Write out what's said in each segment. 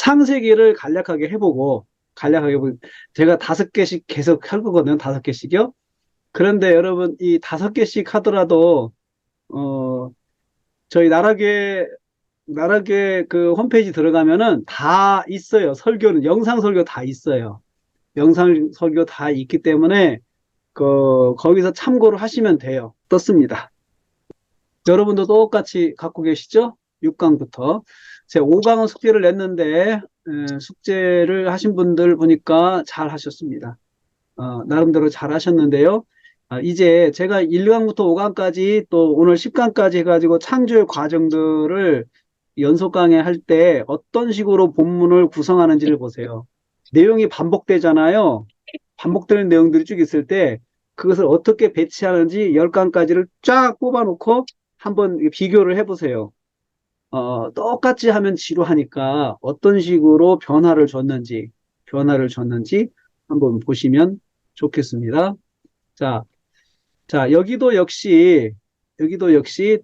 창세기를 간략하게 제가 5개씩 계속 할 거거든요. 5개씩이요. 그런데 여러분, 이 5개씩 하더라도, 어, 저희 나라교회 그 홈페이지 들어가면은 다 있어요. 설교는, 영상 설교 다 있어요. 영상 설교 다 있기 때문에, 거기서 참고를 하시면 돼요. 떴습니다. 여러분도 똑같이 갖고 계시죠? 6강부터. 제가 5강은 숙제를 냈는데, 숙제를 하신 분들 보니까 잘 하셨습니다. 나름대로 잘 하셨는데요. 이제 제가 1강부터 5강까지 또 오늘 10강까지 해가지고 창조의 과정들을 연속 강의 할 때 어떤 식으로 본문을 구성하는지를 보세요. 내용이 반복되잖아요. 반복되는 내용들이 쭉 있을 때 그것을 어떻게 배치하는지 10강까지를 쫙 뽑아놓고 한번 비교를 해보세요. 똑같이 하면 지루하니까 어떤 식으로 변화를 줬는지 한번 보시면 좋겠습니다. 자, 자, 여기도 역시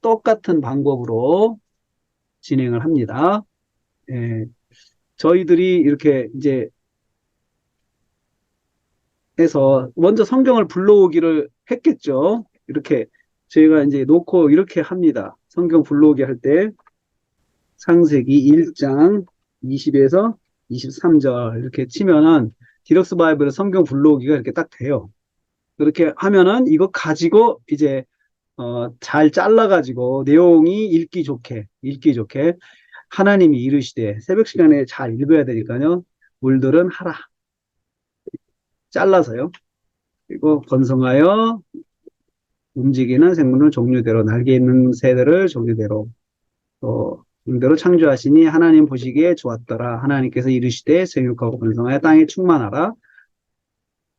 똑같은 방법으로 진행을 합니다. 예, 저희들이 이렇게 이제 해서 먼저 성경을 불러오기를 했겠죠. 이렇게 저희가 이제 놓고 이렇게 합니다. 성경 불러오기 할 때 창세기 1장 20에서 23절 이렇게 치면은 디럭스 바이블의 성경 불러오기가 이렇게 딱 돼요. 그렇게 하면은 이거 가지고 이제 잘 잘라가지고 내용이 읽기 좋게 하나님이 이르시되 새벽 시간에 잘 읽어야 되니까요. 물들은 하라. 잘라서요. 그리고 번성하여 움직이는 생물을 종류대로 날개 있는 새들을 종류대로 종대로 창조하시니 하나님 보시기에 좋았더라. 하나님께서 이르시되 생육하고 번성하여 땅에 충만하라.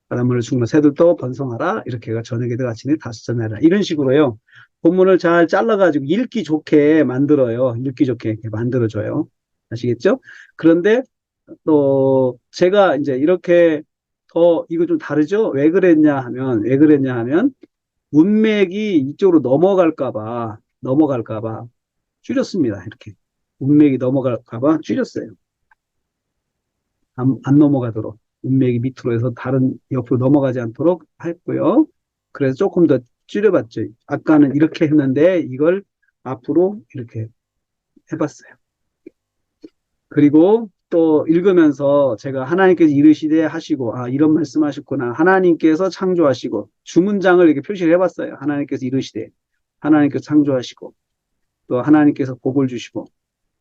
바닷물을 충만 새들도 번성하라. 이렇게가 저녁에도 아침에 다섯 자매라. 이런 식으로요. 본문을 잘 잘라가지고 읽기 좋게 만들어요. 읽기 좋게 이렇게 만들어줘요. 아시겠죠? 그런데 또 제가 이제 이렇게 이거 좀 다르죠? 왜 그랬냐 하면 문맥이 이쪽으로 넘어갈까 봐 줄였습니다. 이렇게. 문맥이 넘어갈까 봐 줄였어요. 안 넘어가도록. 문맥이 밑으로 해서 다른 옆으로 넘어가지 않도록 했고요. 그래서 조금 더 줄여봤죠. 아까는 이렇게 했는데 이걸 앞으로 이렇게 해봤어요. 그리고 또 읽으면서 제가 하나님께서 이르시되 하시고, 이런 말씀 하셨구나. 하나님께서 창조하시고, 주문장을 이렇게 표시를 해봤어요. 하나님께서 이르시되, 하나님께서 창조하시고, 또 하나님께서 복을 주시고,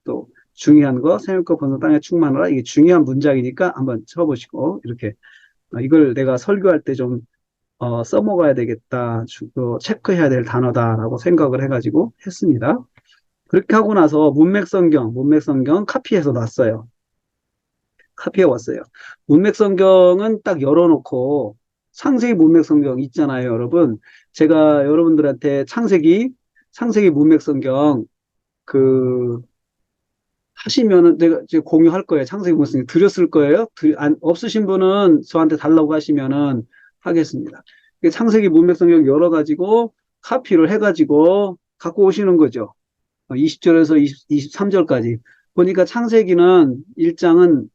또 중요한 거, 생육과 번성 땅에 충만하라. 이게 중요한 문장이니까 한번 쳐보시고, 이렇게, 이걸 내가 설교할 때 좀, 써먹어야 되겠다. 체크해야 될 단어다라고 생각을 해가지고 했습니다. 그렇게 하고 나서 문맥성경 카피해서 놨어요. 카피해 왔어요. 문맥성경은 딱 열어놓고 창세기 문맥성경 있잖아요, 여러분. 제가 여러분들한테 창세기 문맥성경 그 하시면은 내가 이제 공유할 거예요. 창세기 문맥성경 드렸을 거예요. 없으신 분은 저한테 달라고 하시면은 하겠습니다. 창세기 문맥성경 열어가지고 카피를 해가지고 갖고 오시는 거죠. 20절에서 23절까지. 보니까 창세기는 1장은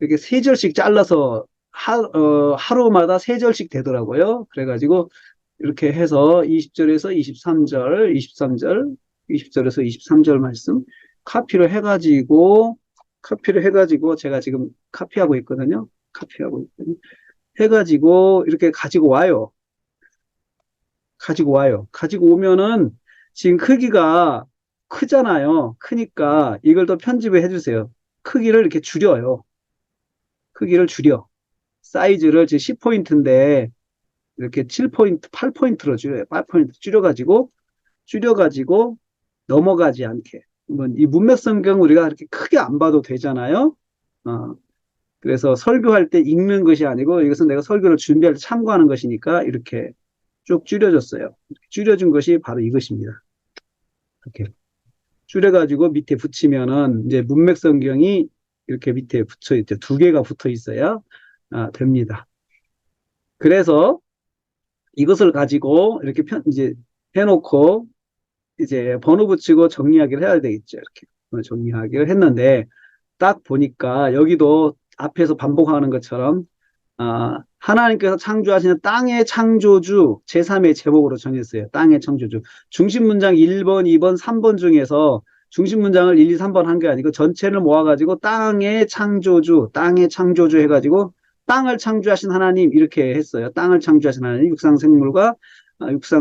이렇게 3절씩 잘라서 하루마다 3절씩 되더라고요. 그래가지고 이렇게 해서 20절에서 23절, 20절에서 23절 말씀 카피를 해가지고 제가 지금 카피하고 있거든요. 해가지고 이렇게 가지고 와요. 가지고 오면은 지금 크기가 크잖아요. 크니까 이걸 더 편집을 해주세요. 크기를 이렇게 줄여요. 크기를 줄여. 사이즈를 지금 10포인트인데 이렇게 7포인트, 8포인트로 줄여요. 8포인트 줄여가지고 넘어가지 않게. 이 문맥성경 우리가 그렇게 크게 안 봐도 되잖아요. 그래서 설교할 때 읽는 것이 아니고 이것은 내가 설교를 준비할 때 참고하는 것이니까 이렇게 쭉 줄여줬어요. 줄여준 것이 바로 이것입니다. 이렇게 줄여가지고 밑에 붙이면은 이제 문맥성경이 이렇게 밑에 붙여 있죠. 2개가 붙어 있어야 됩니다. 그래서 이것을 가지고 이렇게 이제 해놓고 이제 번호 붙이고 정리하기를 해야 되겠죠. 이렇게 정리하기를 했는데 딱 보니까 여기도 앞에서 반복하는 것처럼 하나님께서 창조하시는 땅의 창조주 제3의 제목으로 정했어요. 땅의 창조주. 중심 문장 1번, 2번, 3번 중에서 중심 문장을 1, 2, 3번 한 게 아니고 전체를 모아가지고 땅의 창조주 해가지고 땅을 창조하신 하나님 이렇게 했어요. 땅을 창조하신 하나님, 육상생물과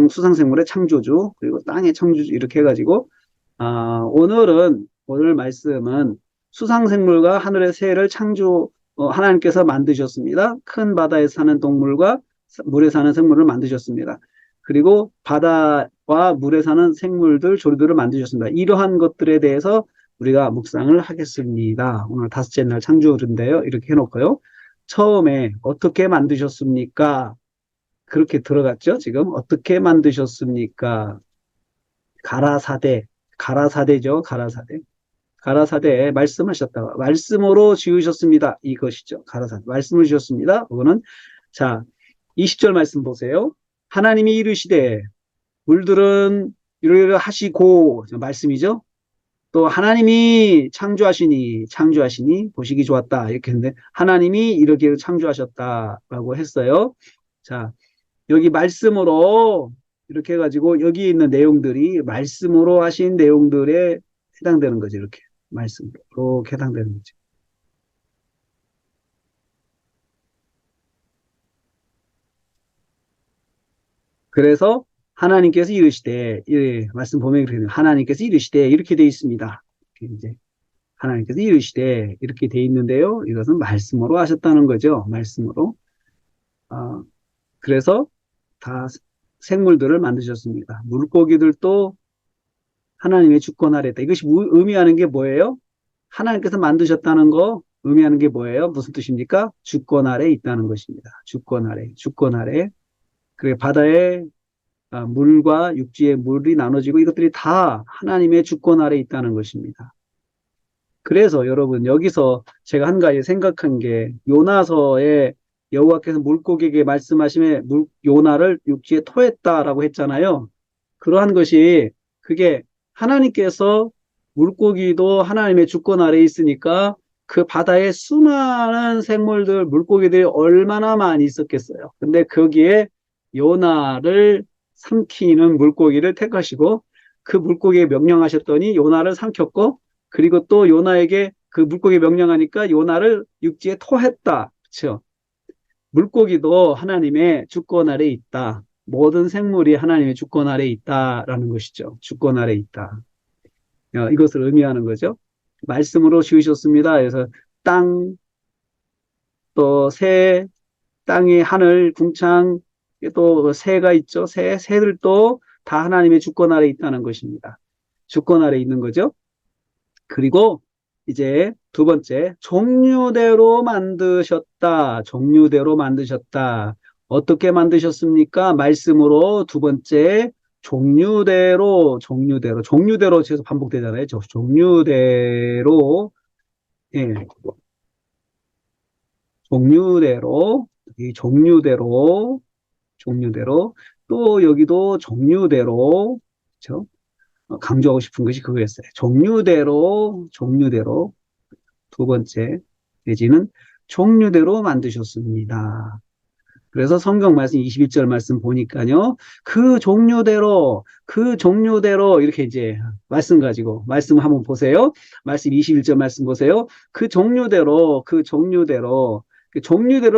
수상생물의 창조주, 그리고 땅의 창조주 이렇게 해가지고 오늘 말씀은 수상생물과 하늘의 새를 하나님께서 만드셨습니다. 큰 바다에 사는 동물과 물에 사는 생물을 만드셨습니다. 그리고 바다와 물에 사는 생물들, 조류들을 만드셨습니다. 이러한 것들에 대해서 우리가 묵상을 하겠습니다. 오늘 다섯째 날 창조주인데요. 이렇게 해놓고요. 처음에 어떻게 만드셨습니까? 그렇게 들어갔죠? 지금 어떻게 만드셨습니까? 가라사대죠. 가라사대에 말씀하셨다가 말씀으로 지으셨습니다. 이것이죠. 가라사대. 말씀을 지으셨습니다. 그거는 자, 20절 말씀 보세요. 하나님이 이르시되 물들은 이러이러 하시고 말씀이죠. 또 하나님이 창조하시니 보시기 좋았다. 이렇게 했는데 하나님이 이렇게 창조하셨다라고 했어요. 자, 여기 말씀으로 이렇게 해가지고 여기 있는 내용들이 말씀으로 하신 내용들에 해당되는 거죠. 이렇게 말씀으로 해당되는 거죠. 그래서 하나님께서 이르시되 말씀 보면 이렇게 하나님께서 이르시되 이렇게 돼 있습니다. 이제 하나님께서 이르시되 이렇게 돼 있는데요. 이것은 말씀으로 하셨다는 거죠. 말씀으로. 그래서 다 생물들을 만드셨습니다. 물고기들도 하나님의 주권 아래 있다. 이것이 의미하는 게 뭐예요? 하나님께서 만드셨다는 거 의미하는 게 뭐예요? 무슨 뜻입니까? 주권 아래 있다는 것입니다. 주권 아래. 그리고 바다에 물과 육지의 물이 나눠지고 이것들이 다 하나님의 주권 아래 있다는 것입니다. 그래서 여러분 여기서 제가 한 가지 생각한 게 요나서에 여호와께서 물고기에게 말씀하심에 요나를 육지에 토했다라고 했잖아요. 그러한 것이 그게 하나님께서 물고기도 하나님의 주권 아래에 있으니까 그 바다에 수많은 생물들, 물고기들이 얼마나 많이 있었겠어요. 근데 거기에 요나를 삼키는 물고기를 택하시고 그 물고기에 명령하셨더니 요나를 삼켰고 그리고 또 요나에게 그 물고기 명령하니까 요나를 육지에 토했다. 그렇죠? 물고기도 하나님의 주권 아래에 있다. 모든 생물이 하나님의 주권 아래에 있다라는 것이죠. 주권 아래에 있다. 이것을 의미하는 거죠. 말씀으로 지으셨습니다. 그래서 땅, 또 새, 땅의 하늘, 궁창, 또 새가 있죠. 새들도 다 하나님의 주권 아래에 있다는 것입니다. 주권 아래에 있는 거죠. 그리고 이제 두 번째, 종류대로 만드셨다. 어떻게 만드셨습니까? 말씀으로. 두 번째, 종류대로 계속 반복되잖아요. 종류대로, 예, 종류대로, 또 여기도 종류대로, 그렇죠? 강조하고 싶은 것이 그거였어요. 종류대로. 두 번째 내지는 종류대로 만드셨습니다. 그래서 성경 말씀 21절 말씀 보니까요. 그 종류대로 이렇게 이제 말씀 가지고 말씀 한번 보세요. 말씀 21절 말씀 보세요. 그 종류대로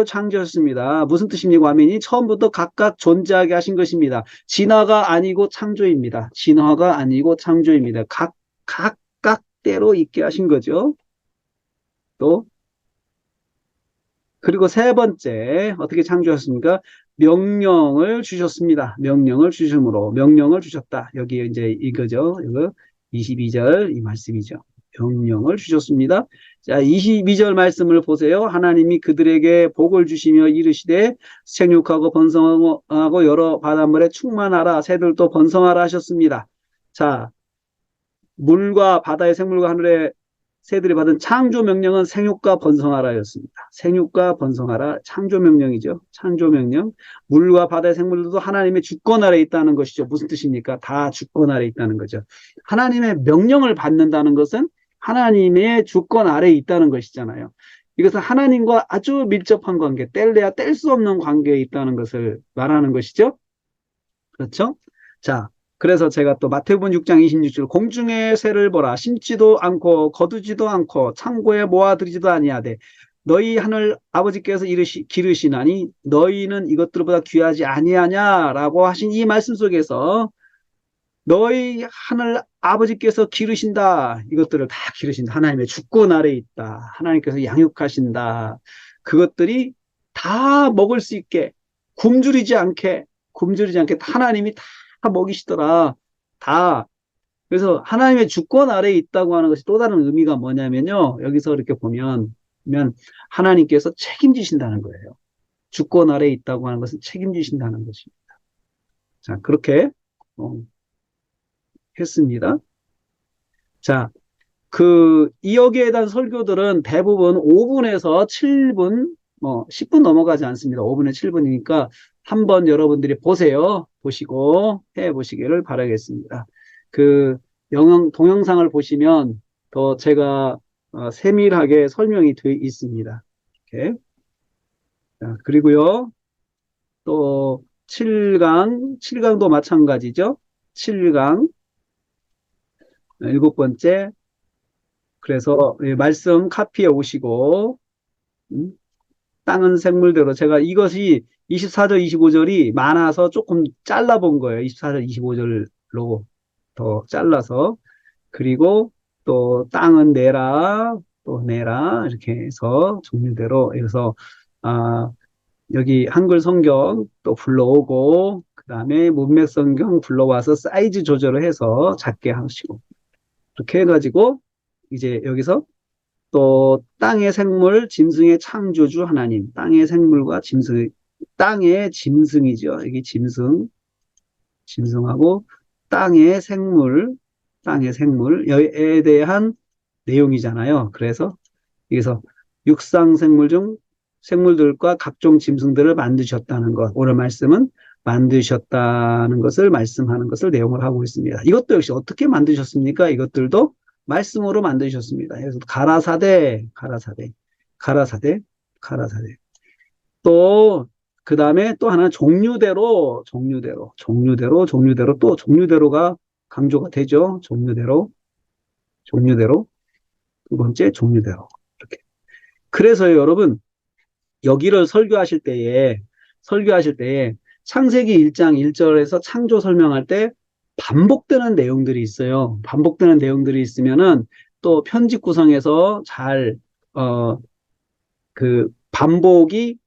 창조하셨습니다. 무슨 뜻입니까? 아멘이 처음부터 각각 존재하게 하신 것입니다. 진화가 아니고 창조입니다. 각각대로 있게 하신 거죠. 또 그리고 세 번째 어떻게 창조하셨습니까? 명령을 주셨습니다. 명령을 주셨다. 여기 이제 이거죠. 이거 22절 이 말씀이죠. 명령을 주셨습니다. 자, 22절 말씀을 보세요. 하나님이 그들에게 복을 주시며 이르시되 생육하고 번성하고 여러 바닷물에 충만하라. 새들도 번성하라 하셨습니다. 자, 물과 바다의 생물과 하늘의 새들이 받은 창조 명령은 생육과 번성하라였습니다. 생육과 번성하라 창조 명령이죠. 창조 명령. 물과 바다의 생물들도 하나님의 주권 아래 있다는 것이죠. 무슨 뜻입니까? 다 주권 아래 있다는 거죠. 하나님의 명령을 받는다는 것은 하나님의 주권 아래에 있다는 것이잖아요. 이것은 하나님과 아주 밀접한 관계, 뗄래야 뗄 수 없는 관계에 있다는 것을 말하는 것이죠. 그렇죠? 자, 그래서 제가 또 마태복음 6장 26절 공중의 새를 보라 심지도 않고 거두지도 않고 창고에 모아들이지도 아니하되 너희 하늘 아버지께서 기르시나니 너희는 이것들보다 귀하지 아니하냐라고 하신 이 말씀 속에서 너희 하늘 아버지께서 기르신다. 이것들을 다 기르신다. 하나님의 주권 아래에 있다. 하나님께서 양육하신다. 그것들이 다 먹을 수 있게 굶주리지 않게 하나님이 다 먹이시더라. 다. 그래서 하나님의 주권 아래에 있다고 하는 것이 또 다른 의미가 뭐냐면요. 여기서 이렇게 보면 하나님께서 책임지신다는 거예요. 주권 아래에 있다고 하는 것은 책임지신다는 것입니다. 자, 그렇게 했습니다. 자, 이 여기에 대한 설교들은 대부분 5분에서 7분, 10분 넘어가지 않습니다. 5분에 7분이니까 한번 여러분들이 보세요. 보시고 해 보시기를 바라겠습니다. 동영상을 보시면 더 제가 세밀하게 설명이 되어 있습니다. 이렇게. 자, 그리고요, 또 7강도 마찬가지죠. 7강, 7번째. 그래서 말씀 카피해 오시고 땅은 생물대로 제가 이것이 24절 25절이 많아서 조금 잘라본 거예요. 24절 25절로 더 잘라서. 그리고 또 땅은 내라 또 내라 이렇게 해서 종류대로 해서 여기 한글 성경 또 불러오고 그 다음에 문맥 성경 불러와서 사이즈 조절을 해서 작게 하시고 이렇게 해가지고 이제 여기서 또 땅의 생물, 짐승의 창조주 하나님, 땅의 생물과 짐승, 땅의 짐승이죠. 여기 짐승하고 땅의 생물에 대한 내용이잖아요. 그래서 여기서 육상 생물 중 생물들과 각종 짐승들을 만드셨다는 것. 오늘 말씀은 만드셨다는 것을 말씀하는 것을 내용을 하고 있습니다. 이것도 역시 어떻게 만드셨습니까? 이것들도 말씀으로 만드셨습니다. 그래서 가라사대. 또, 그 다음에 또 하나는 종류대로 또 종류대로가 강조가 되죠. 종류대로. 두 번째, 종류대로. 이렇게. 그래서 여러분, 여기를 설교하실 때에 창세기 1장 1절에서 창조 설명할 때 반복되는 내용들이 있어요. 반복되는 내용들이 있으면은 또 편집 구성에서 잘, 반복이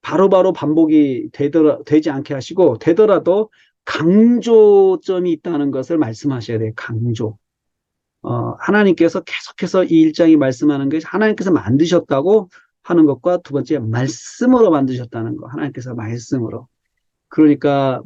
바로바로 반복이 되지 않게 하시고, 되더라도 강조점이 있다는 것을 말씀하셔야 돼요. 강조. 하나님께서 계속해서 이 1장이 말씀하는 것이 하나님께서 만드셨다고 하는 것과 두 번째, 말씀으로 만드셨다는 거. 하나님께서 말씀으로. 그러니까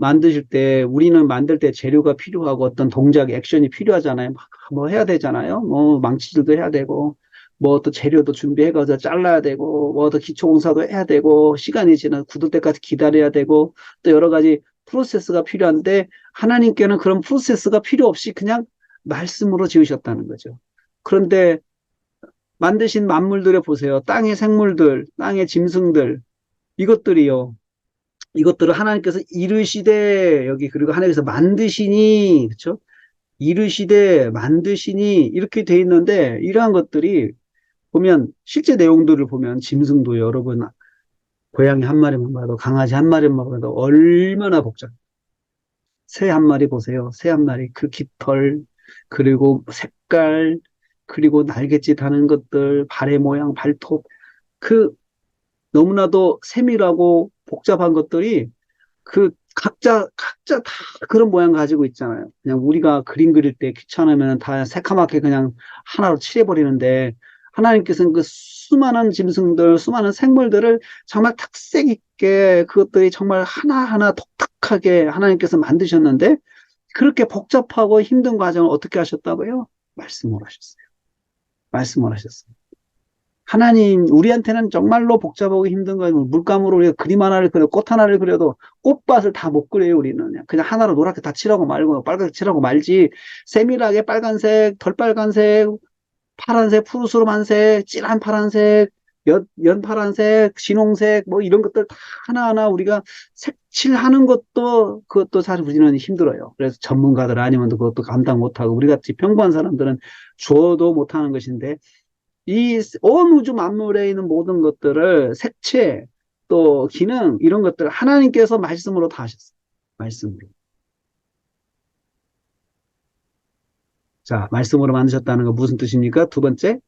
우리는 만들 때 재료가 필요하고 어떤 동작, 액션이 필요하잖아요. 뭐 해야 되잖아요. 뭐 망치질도 해야 되고, 뭐 또 재료도 준비해가지고 잘라야 되고, 뭐 또 기초공사도 해야 되고, 시간이 굳을 때까지 기다려야 되고, 또 여러 가지 프로세스가 필요한데, 하나님께는 그런 프로세스가 필요 없이 그냥 말씀으로 지으셨다는 거죠. 그런데 만드신 만물들을 보세요. 땅의 생물들, 땅의 짐승들, 이것들을 하나님께서 이르시되, 그리고 하나님께서 만드시니, 그쵸? 이르시되, 만드시니, 이렇게 돼 있는데, 이러한 것들이 보면, 실제 내용들을 보면, 짐승도 여러분, 고양이 한 마리만 봐도, 강아지 한 마리만 봐도, 얼마나 복잡. 새 한 마리 보세요. 새 한 마리, 그 깃털, 그리고 색깔, 그리고 날갯짓 하는 것들, 발의 모양, 발톱, 너무나도 세밀하고 복잡한 것들이 각자 다 그런 모양 가지고 있잖아요. 그냥 우리가 그림 그릴 때 귀찮으면 다 새카맣게 그냥 하나로 칠해버리는데 하나님께서는 그 수많은 짐승들, 수많은 생물들을 정말 특색 있게 그것들이 정말 하나하나 독특하게 하나님께서 만드셨는데 그렇게 복잡하고 힘든 과정을 어떻게 하셨다고요? 말씀을 하셨어요. 하나님, 우리한테는 정말로 복잡하고 힘든 거예요. 물감으로 우리가 그림 하나를 그려도, 꽃 하나를 그려도 꽃밭을 다 못 그려요, 우리는. 그냥 하나로 노랗게 다 칠하고 말고, 빨갛게 칠하고 말지, 세밀하게 빨간색, 덜 빨간색, 파란색, 푸르스름한색, 진한 파란색, 연파란색, 진홍색, 뭐 이런 것들 다 하나하나 우리가 색칠하는 그것도 사실 우리는 힘들어요. 그래서 전문가들 아니면 그것도 감당 못하고 우리 같이 평범한 사람들은 주어도 못하는 것인데 이 온 우주 만물에 있는 모든 것들을 색채, 또 기능, 이런 것들 하나님께서 말씀으로 다 하셨어요. 말씀으로. 자, 말씀으로 만드셨다는 거 무슨 뜻입니까? 두 번째,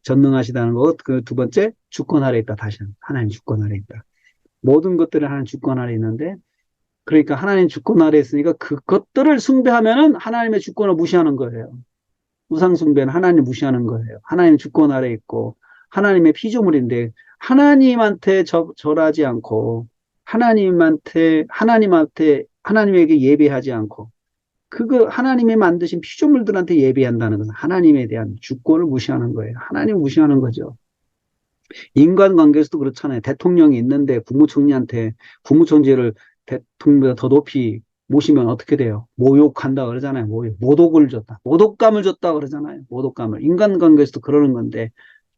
전능하시다는 거, 그 두 번째, 주권 아래 있다. 다시 하나님 주권 아래 있다. 모든 것들이 하나님 주권 아래 있는데, 그러니까 하나님 주권 아래 있으니까 그것들을 숭배하면은 하나님의 주권을 무시하는 거예요. 우상 숭배는 하나님 무시하는 거예요. 하나님 주권 아래 있고, 하나님의 피조물인데, 하나님한테 절하지 않고, 하나님에게 예배하지 않고, 그거 하나님이 만드신 피조물들한테 예배한다는 것은 하나님에 대한 주권을 무시하는 거예요. 하나님을 무시하는 거죠. 인간관계에서도 그렇잖아요. 대통령이 있는데 국무총리를 대통령보다 더 높이 모시면 어떻게 돼요? 모욕한다 그러잖아요. 모독을 줬다. 모독감을 줬다 그러잖아요. 모독감을. 인간관계에서도 그러는 건데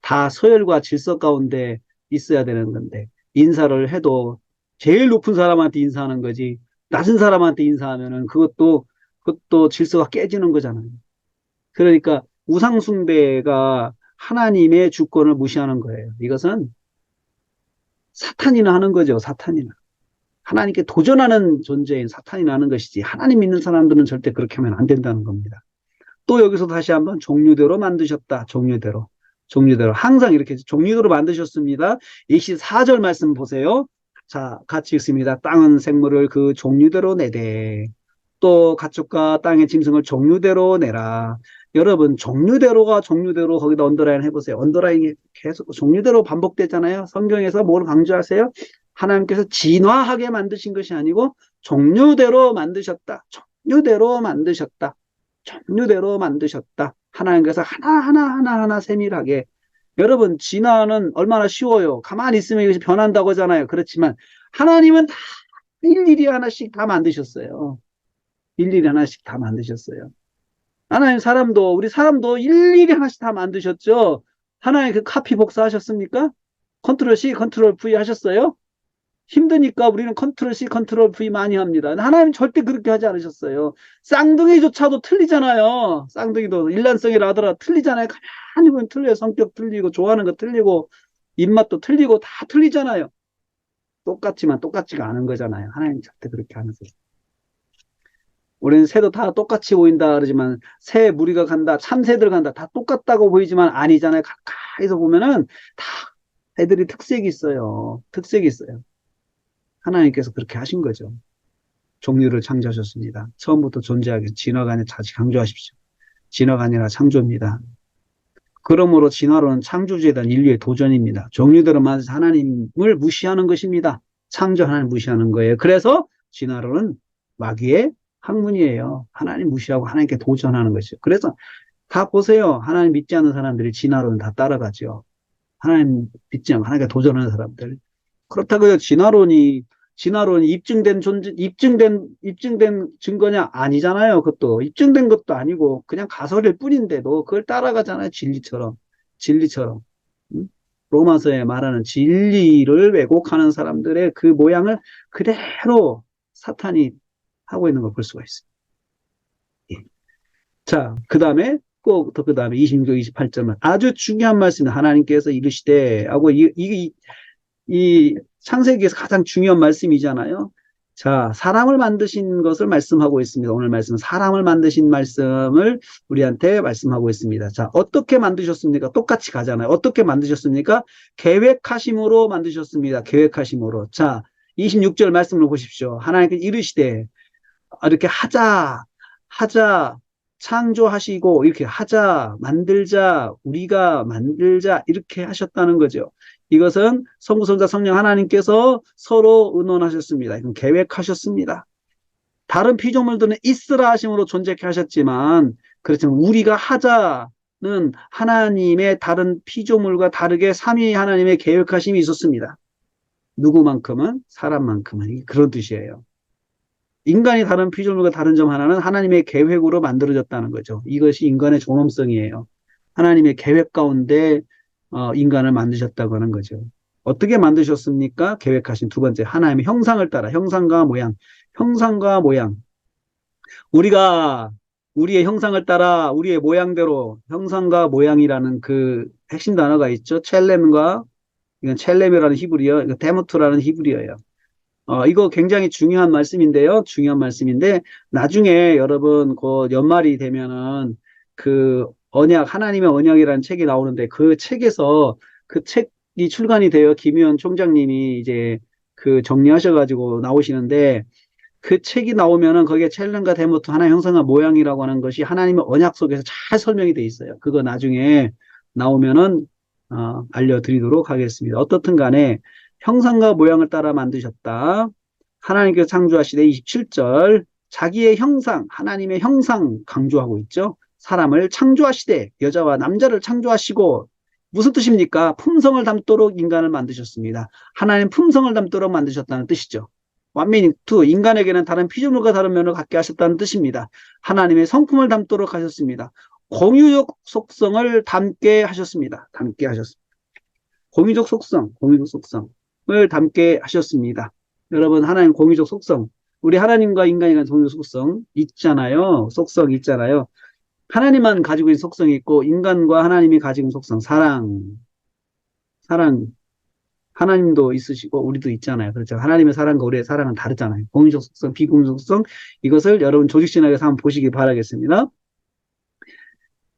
다 서열과 질서 가운데 있어야 되는 건데 인사를 해도 제일 높은 사람한테 인사하는 거지 낮은 사람한테 인사하면은 그것도 질서가 깨지는 거잖아요. 그러니까 우상숭배가 하나님의 주권을 무시하는 거예요. 이것은 사탄이나 하는 거죠. 사탄이나. 하나님께 도전하는 존재인 사탄이나 하는 것이지 하나님 믿는 사람들은 절대 그렇게 하면 안 된다는 겁니다. 또 여기서 다시 한번 종류대로 만드셨다. 종류대로. 종류대로. 항상 이렇게 종류대로 만드셨습니다. 24절 말씀 보세요. 자, 같이 읽습니다. 땅은 생물을 그 종류대로 내되 또 가축과 땅의 짐승을 종류대로 내라. 여러분 종류대로가 종류대로 거기다 언더라인 해보세요. 언더라인이 계속 종류대로 반복되잖아요. 성경에서 뭘 강조하세요? 하나님께서 진화하게 만드신 것이 아니고 종류대로 만드셨다. 종류대로 만드셨다. 종류대로 만드셨다. 하나님께서 하나하나 세밀하게. 여러분 진화는 얼마나 쉬워요. 가만히 있으면 이것이 변한다고 하잖아요. 그렇지만 하나님은 다 일일이 하나씩 다 만드셨어요. 일일이 하나씩 다 만드셨어요. 하나님 우리 사람도 일일이 하나씩 다 만드셨죠? 하나님 그 카피 복사하셨습니까? 컨트롤 C, 컨트롤 V 하셨어요? 힘드니까 우리는 컨트롤 C, 컨트롤 V 많이 합니다. 하나님 절대 그렇게 하지 않으셨어요. 쌍둥이조차도 틀리잖아요. 쌍둥이도 일란성이라 하더라도 틀리잖아요. 가만히 보면 틀려요. 성격 틀리고, 좋아하는 거 틀리고, 입맛도 틀리고, 다 틀리잖아요. 똑같지만 똑같지가 않은 거잖아요. 하나님 절대 그렇게 안 하세요. 우리는 새도 다 똑같이 보인다 그러지만 새 무리가 간다, 참새들 간다 다 똑같다고 보이지만 아니잖아요. 가까이서 보면은 다 애들이 특색이 있어요. 특색이 있어요. 하나님께서 그렇게 하신 거죠. 종류를 창조하셨습니다. 처음부터 존재하게 진화가 아니라 다시 강조하십시오. 진화가 아니라 창조입니다. 그러므로 진화론은 창조주에 대한 인류의 도전입니다. 종류대로 만드신 하나님을 무시하는 것입니다. 창조 하나님 무시하는 거예요. 그래서 진화론은 마귀의 학문이에요. 하나님 무시하고 하나님께 도전하는 것이죠. 그래서 다 보세요. 하나님 믿지 않는 사람들이 진화론을 다 따라가죠. 하나님 믿지 않고 하나님께 도전하는 사람들. 그렇다고요. 진화론이 입증된 증거냐? 아니잖아요. 그것도. 입증된 것도 아니고, 그냥 가설일 뿐인데도 그걸 따라가잖아요. 진리처럼. 응? 로마서에 말하는 진리를 왜곡하는 사람들의 그 모양을 그대로 사탄이 하고 있는 걸 볼 수가 있어요. 예. 자, 그 다음에, 그 다음에 26절, 28절만. 아주 중요한 말씀입니다. 하나님께서 이르시되, 하고 이 창세기에서 가장 중요한 말씀이잖아요. 자, 사람을 만드신 것을 말씀하고 있습니다. 오늘 말씀은 사람을 만드신 말씀을 우리한테 말씀하고 있습니다. 자, 어떻게 만드셨습니까? 똑같이 가잖아요. 어떻게 만드셨습니까? 계획하심으로 만드셨습니다. 계획하심으로. 자, 26절 말씀을 보십시오. 하나님께서 이르시되, 이렇게 하자, 창조하시고, 이렇게 우리가 만들자, 이렇게 하셨다는 거죠. 이것은 성부, 성자, 성령 하나님께서 서로 의논하셨습니다. 이건 계획하셨습니다. 다른 피조물들은 있으라 하심으로 존재케 하셨지만, 그렇지만 우리가 하자는 하나님의 다른 피조물과 다르게 삼위 하나님의 계획하심이 있었습니다. 누구만큼은? 사람만큼은. 그런 뜻이에요. 인간이 다른 피조물과 다른 점 하나는 하나님의 계획으로 만들어졌다는 거죠. 이것이 인간의 존엄성이에요. 하나님의 계획 가운데 인간을 만드셨다고 하는 거죠. 어떻게 만드셨습니까? 계획하신 두 번째, 하나님의 형상을 따라, 형상과 모양, 형상과 모양. 우리가 우리의 형상을 따라 우리의 모양대로 형상과 모양이라는 그 핵심 단어가 있죠. 첼렘과 이건 첼렘이라는 히브리어, 이거 데모트라는 히브리어예요. 이거 굉장히 중요한 말씀인데요. 중요한 말씀인데 나중에 여러분 그 연말이 되면은 그 언약 하나님의 언약이라는 책이 나오는데 그 책에서 그 책이 출간이 되어 김의원 총장님이 이제 그 정리하셔가지고 나오시는데 그 책이 나오면은 거기에 첼렘과 데모트 하나의 형상과 모양이라고 하는 것이 하나님의 언약 속에서 잘 설명이 돼 있어요. 그거 나중에 나오면은 알려드리도록 하겠습니다. 어떻든 간에 형상과 모양을 따라 만드셨다. 하나님께서 창조하시되 27절 자기의 형상, 하나님의 형상 강조하고 있죠. 사람을 창조하시되 여자와 남자를 창조하시고 무슨 뜻입니까? 품성을 담도록 인간을 만드셨습니다. 하나님 품성을 담도록 만드셨다는 뜻이죠. 완미닝 2 인간에게는 다른 피조물과 다른 면을 갖게 하셨다는 뜻입니다. 하나님의 성품을 담도록 하셨습니다. 공유적 속성을 담게 하셨습니다. 담게 하셨습니다. 공유적 속성을 담게 하셨습니다. 여러분, 하나님 공유적 속성. 우리 하나님과 인간이 가진 공유적 속성 있잖아요. 속성 있잖아요. 하나님만 가지고 있는 속성이 있고, 인간과 하나님이 가지고 있는 속성, 사랑. 하나님도 있으시고, 우리도 있잖아요. 그렇죠. 하나님의 사랑과 우리의 사랑은 다르잖아요. 공유적 속성, 비공유적 속성. 이것을 여러분 조직신학에서 한번 보시기 바라겠습니다.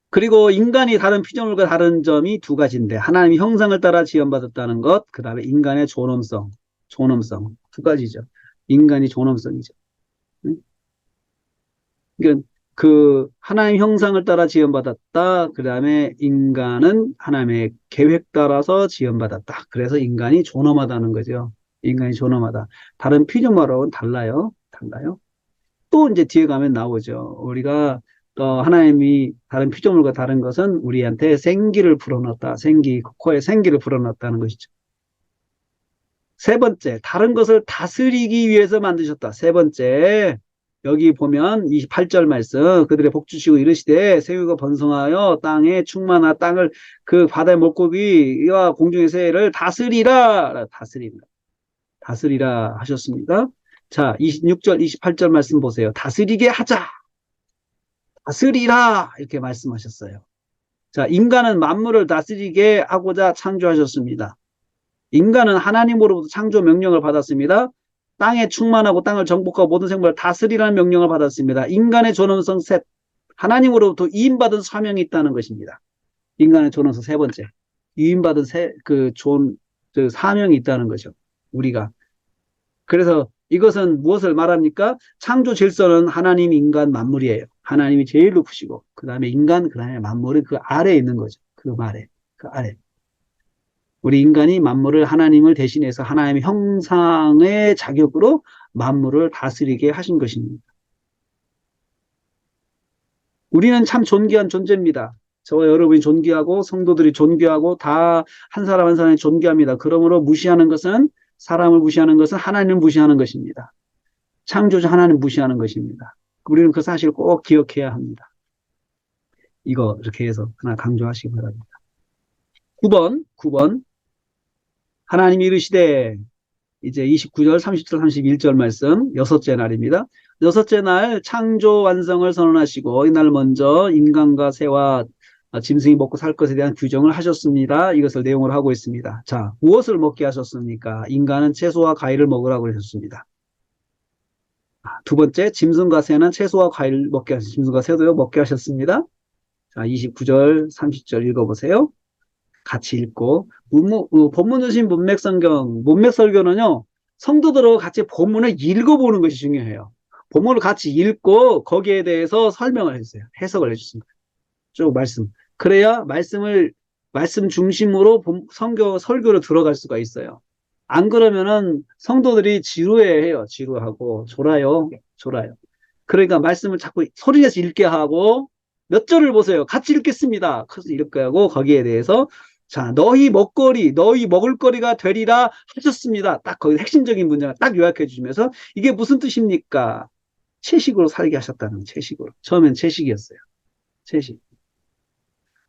그리고 인간이 다른 피조물과 다른 점이 두 가지인데 하나님의 형상을 따라 지원받았다는 것, 그 다음에 인간의 존엄성 두 가지죠. 인간이 존엄성이죠. 그러니까 그 하나님 형상을 따라 지원받았다. 그 다음에 인간은 하나님의 계획 따라서 지원받았다. 그래서 인간이 존엄하다는 거죠. 인간이 존엄하다. 다른 피조물하고는 달라요. 또 이제 뒤에 가면 나오죠. 우리가 하나님이 다른 피조물과 다른 것은 우리한테 생기를 불어넣었다. 코에 생기를 불어넣었다는 것이죠. 세 번째, 다른 것을 다스리기 위해서 만드셨다. 세 번째, 여기 보면 28절 말씀, 그들의 복주시고 이르시되 새우가 번성하여 땅에 충만하 땅을 그 바다의 물고기와 공중의 새를 다스리라 하셨습니다. 자, 26절, 28절 말씀 보세요. 다스리게 하자. 다스리라 이렇게 말씀하셨어요. 자, 인간은 만물을 다스리게 하고자 창조하셨습니다. 인간은 하나님으로부터 창조 명령을 받았습니다. 땅에 충만하고 땅을 정복하고 모든 생물을 다스리라는 명령을 받았습니다. 인간의 존엄성 셋, 하나님으로부터 이임받은 사명이 있다는 것입니다. 인간의 존엄성 세 번째, 이임받은 그 사명이 있다는 거죠. 우리가. 그래서 이것은 무엇을 말합니까? 창조 질서는 하나님, 인간, 만물이에요. 하나님이 제일 높으시고, 그 다음에 인간, 그 다음에 만물이 그 아래에 있는 거죠. 그 아래. 우리 인간이 만물을 하나님을 대신해서 하나님의 형상의 자격으로 만물을 다스리게 하신 것입니다. 우리는 참 존귀한 존재입니다. 저와 여러분이 존귀하고 성도들이 존귀하고 다 한 사람 한 사람이 존귀합니다. 그러므로 사람을 무시하는 것은 하나님을 무시하는 것입니다. 창조자 하나님 무시하는 것입니다. 우리는 그 사실을 꼭 기억해야 합니다. 이거 이렇게 해서 하나 강조하시기 바랍니다. 9번 하나님이 이르시되 이제 29절, 30절, 31절 말씀 여섯째 날입니다. 여섯째 날 창조 완성을 선언하시고 이날 먼저 인간과 새와 짐승이 먹고 살 것에 대한 규정을 하셨습니다. 이것을 내용으로 하고 있습니다. 자, 무엇을 먹게 하셨습니까? 인간은 채소와 과일을 먹으라고 하셨습니다. 두 번째, 짐승과 새는 채소와 과일을 먹게 하셨습니다. 짐승과 새도요 먹게 하셨습니다. 자, 29절, 30절 읽어보세요. 같이 읽고 본문 주신 문맥 설교는요. 성도들하고 같이 본문을 읽어보는 것이 중요해요. 본문을 같이 읽고 거기에 대해서 설명을 해주세요. 해석을 해주십니다. 쭉 말씀. 그래야 말씀 중심으로 설교로 들어갈 수가 있어요. 안 그러면은 성도들이 지루해해요. 지루하고 졸아요. 그러니까 말씀을 자꾸 소리내서 읽게 하고 몇 절을 보세요. 같이 읽겠습니다. 그래서 읽게 하고 거기에 대해서 자, 너희 먹을 거리가 되리라 하셨습니다. 딱 거기 핵심적인 문장을 딱 요약해 주시면서 이게 무슨 뜻입니까? 채식으로 살게 하셨다는 채식으로. 처음엔 채식이었어요. 채식.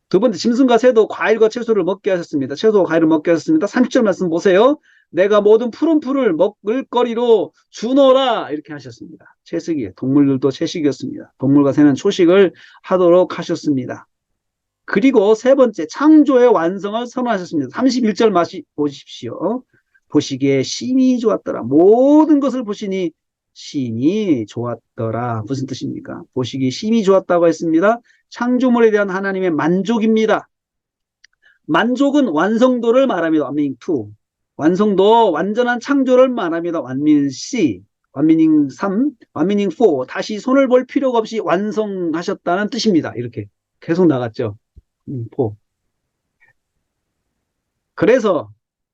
두 번째, 짐승과 새도 과일과 채소를 먹게 하셨습니다. 채소와 과일을 먹게 하셨습니다. 30절 말씀 보세요. 내가 모든 푸른 풀을 먹을 거리로 주노라 이렇게 하셨습니다. 채식이 동물들도 채식이었습니다. 동물과 새는 초식을 하도록 하셨습니다. 그리고 세 번째, 창조의 완성을 선언하셨습니다. 31절 보십시오. 보시기에 심히 좋았더라. 모든 것을 보시니 심히 좋았더라. 무슨 뜻입니까? 보시기 심히 좋았다고 했습니다. 창조물에 대한 하나님의 만족입니다. 만족은 완성도를 말합니다. 완미닝 2. 완성도, 완전한 창조를 말합니다. 완미닝 C. 완미닝 3. 완미닝 4. 다시 손을 볼 필요가 없이 완성하셨다는 뜻입니다. 이렇게 계속 나갔죠. 4. 그래서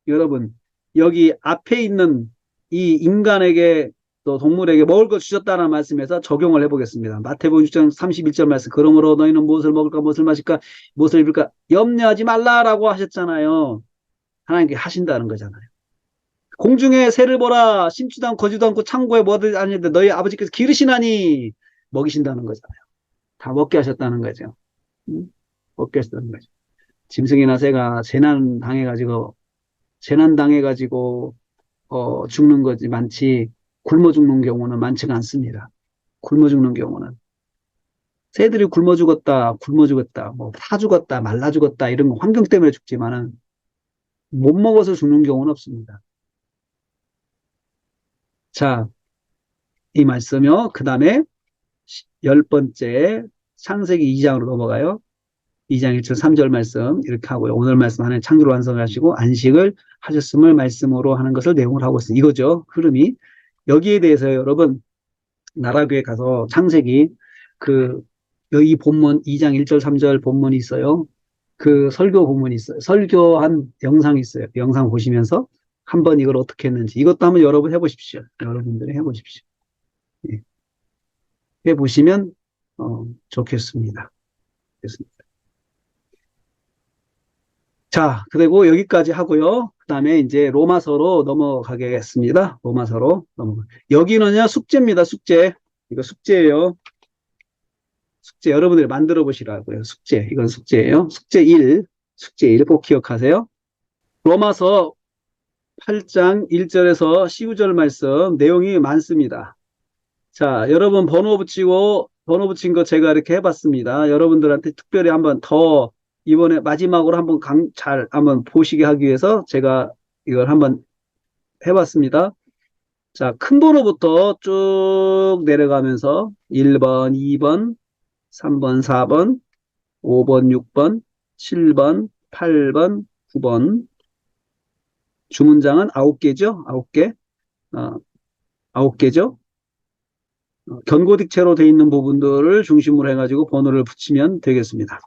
여러분 여기 앞에 있는 이 인간에게 또 동물에게 먹을 걸 주셨다는 말씀에서 적용을 해보겠습니다. 마태복음 6장 31절 말씀. 그러므로 너희는 무엇을 먹을까 무엇을 마실까 무엇을 입을까 염려하지 말라라고 하셨잖아요. 하나님께 하신다는 거잖아요. 공중에 새를 보라 심지도 않고 거지도 않고 창고에 뭐든 아닌데 너희 아버지께서 기르시나니 먹이신다는 거잖아요. 다 먹게 하셨다는 거죠. 먹게 하셨다는 거죠. 짐승이나 새가 재난 당해가지고 죽는 거지 많지 굶어 죽는 경우는 많지가 않습니다. 굶어 죽는 경우는 새들이 굶어 죽었다, 뭐 타 죽었다, 말라 죽었다 이런 거 환경 때문에 죽지만은 못 먹어서 죽는 경우는 없습니다. 자, 이 말씀이요. 그 다음에 10번째 창세기 2장으로 넘어가요. 2장 1절 3절 말씀 이렇게 하고요. 오늘 말씀 하나님 창조를 완성하시고 안식을 하셨음을 말씀으로 하는 것을 내용을 하고 있습니다. 이거죠. 흐름이. 여기에 대해서 여러분 나라교회 가서 창세기 여기 본문 2장 1절 3절 본문이 있어요. 그 설교 본문이 있어요. 설교한 영상이 있어요. 그 영상 보시면서 한번 이걸 어떻게 했는지 이것도 한번 여러분 해보십시오. 여러분들이 해보십시오. 예. 해보시면 좋겠습니다. 됐습니다. 자, 그리고 여기까지 하고요. 그 다음에 이제 로마서로 넘어가겠습니다. 로마서로 넘어가. 여기는요, 숙제입니다. 숙제. 이거 숙제예요. 숙제 여러분들이 만들어 보시라고요. 숙제. 이건 숙제예요. 숙제 1. 숙제 1 꼭 기억하세요. 로마서 8장 1절에서 15절 말씀 내용이 많습니다. 자, 여러분 번호 붙인 거 제가 이렇게 해봤습니다. 여러분들한테 특별히 한번 더 이번에 마지막으로 한번 한번 보시게 하기 위해서 제가 이걸 한번 해봤습니다. 자, 큰 번호부터 쭉 내려가면서 1번, 2번, 3번, 4번, 5번, 6번, 7번, 8번, 9번. 주문장은 9개죠? 9개. 9개죠? 견고딕체로 되어 있는 부분들을 중심으로 해가지고 번호를 붙이면 되겠습니다.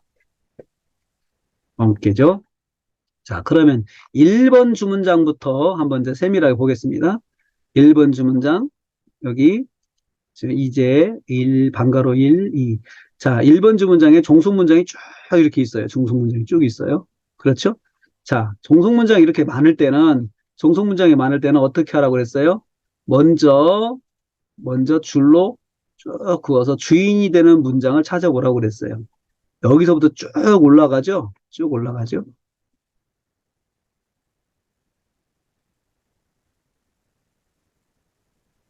9개죠? 자, 그러면 1번 주문장부터 한번 이제 세밀하게 보겠습니다. 1번 주문장, 여기, 이제, 1, 반가로 1, 2. 자, 1번 주문장에 종속문장이 쭉 이렇게 있어요. 종속문장이 쭉 있어요. 그렇죠? 자, 종속문장이 이렇게 종속문장이 많을 때는 어떻게 하라고 그랬어요? 먼저 줄로 쭉 그어서 주인이 되는 문장을 찾아보라고 그랬어요. 여기서부터 쭉 올라가죠? 쭉 올라가죠?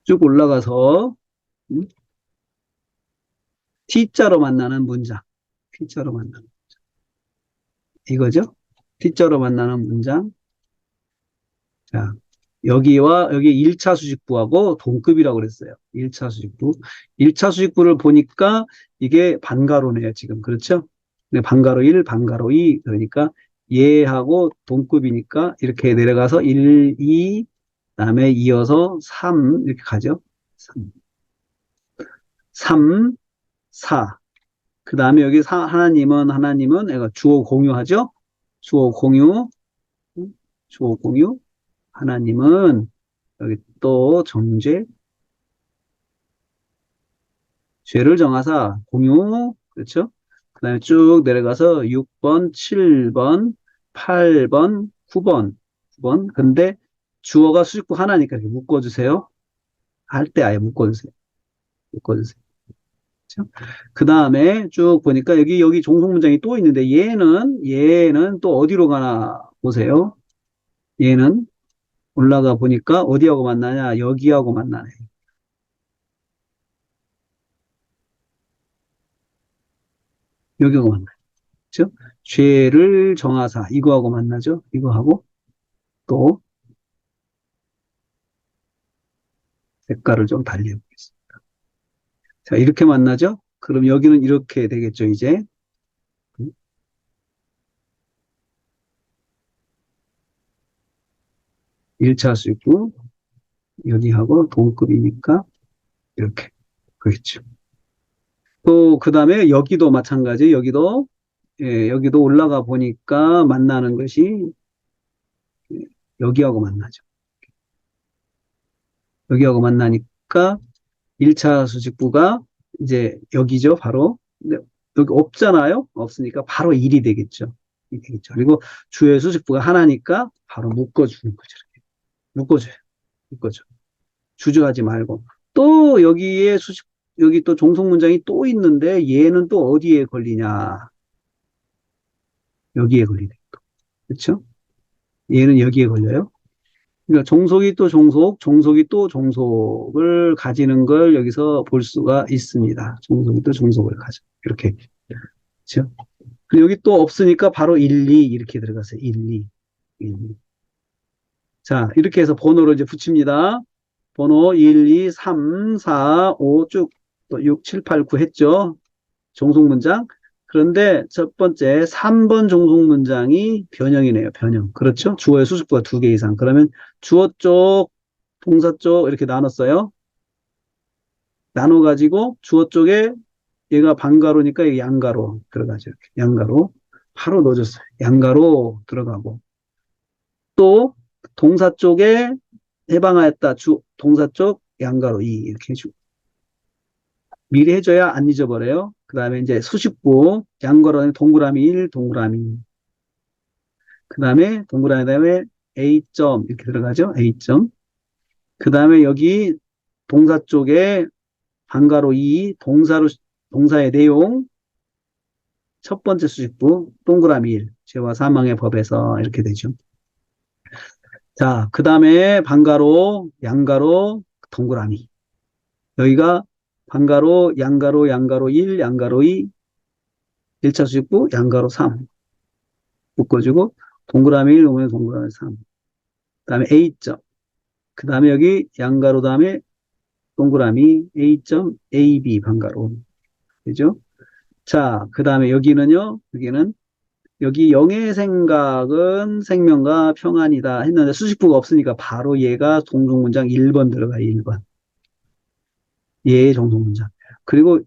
쭉 올라가서 T자로 만나는 문장. T자로 만나는 문장. 이거죠? T자로 만나는 문장. 자, 여기와 여기 1차 수직부하고 동급이라고 그랬어요. 1차 수직부. 1차 수직부를 보니까 이게 반가로네요, 지금. 그렇죠? 네, 반가로 1, 반가로 2. 그러니까 얘하고 동급이니까 이렇게 내려가서 1, 2, 그다음에 이어서 3 이렇게 가죠. 3, 4. 그 다음에 여기 하나님은 주어 공유하죠? 주어 공유, 주어 공유. 하나님은 여기 또 정죄, 죄를 정하사 공유, 그렇죠? 그 다음에 쭉 내려가서 6번, 7번, 8번, 9번, 9번. 근데 주어가 수직구 하나니까 이렇게 묶어주세요. 할 때 아예 묶어주세요. 묶어주세요. 그 다음에 쭉 보니까 여기 종속문장이 또 있는데 얘는 또 어디로 가나 보세요. 얘는 올라가 보니까 어디하고 만나냐? 여기하고 만나네. 여기하고 만나요. 그죠? 죄를 정하사 이거하고 만나죠. 이거하고 또 색깔을 좀 달리 해보겠습니다. 자, 이렇게 만나죠? 그럼 여기는 이렇게 되겠죠, 이제. 1차 수익부 여기하고 동급이니까 이렇게. 그렇죠. 또, 그 다음에 여기도 마찬가지. 여기도 올라가 보니까 만나는 것이 여기하고 만나죠. 여기하고 만나니까 1차 수직부가 이제 여기죠, 바로. 근데 여기 없잖아요? 없으니까 바로 1이 되겠죠. 1이 되겠죠. 그리고 주의 수직부가 하나니까 바로 묶어주는 거죠. 이렇게. 묶어줘요. 묶어줘. 주저하지 말고. 또 여기 또 종속문장이 또 있는데 얘는 또 어디에 걸리냐? 여기에 걸리네. 그렇죠? 얘는 여기에 걸려요. 그러니까 종속이 또 종속이 또 종속을 가지는 걸 여기서 볼 수가 있습니다. 종속이 또 종속을 가져. 이렇게. 그렇죠? 그리고 여기 또 없으니까 바로 1, 2 이렇게 들어갔어요. 1, 2. 1, 2. 자, 이렇게 해서 번호를 이제 붙입니다. 번호 1, 2, 3, 4, 5 쭉 또 6, 7, 8, 9 했죠. 종속문장. 그런데 첫 번째 3번 종속문장이 변형이네요. 변형. 그렇죠? 주어의 수식부가 2개 이상. 그러면 주어 쪽, 동사 쪽 이렇게 나눴어요. 나눠가지고 주어 쪽에 얘가 반가로니까 이게 양가로 들어가죠. 이렇게. 양가로. 바로 넣어줬어요. 양가로 들어가고. 또 동사 쪽에 해방하였다. 동사 쪽 양가로 이 이렇게 해주고. 미리 해줘야 안 잊어버려요. 그 다음에 이제 수식부 양가로 동그라미 1, 동그라미. 그 다음에 동그라미 다음에 A 점 이렇게 들어가죠. A점. 그 다음에 여기 동사 쪽에 반가로 2, 동사의 내용, 첫 번째 수식부, 동그라미 1, 죄와 사망의 법에서 이렇게 되죠. 자, 그 다음에 반가로, 양가로, 동그라미. 여기가 반가로, 양가로 1, 양가로 2, 1차 수식부, 양가로 3. 묶어주고, 동그라미 1, 동그라미 3. 그 다음에 A점. 그 다음에 여기 양가로 다음에 동그라미 A점, AB 반가로. 그죠? 자, 그 다음에 여기는 여기 영의 생각은 생명과 평안이다 했는데 수식부가 없으니까 바로 얘가 종속문장 1번 들어가요. 1번. 얘의 종속문장. 그리고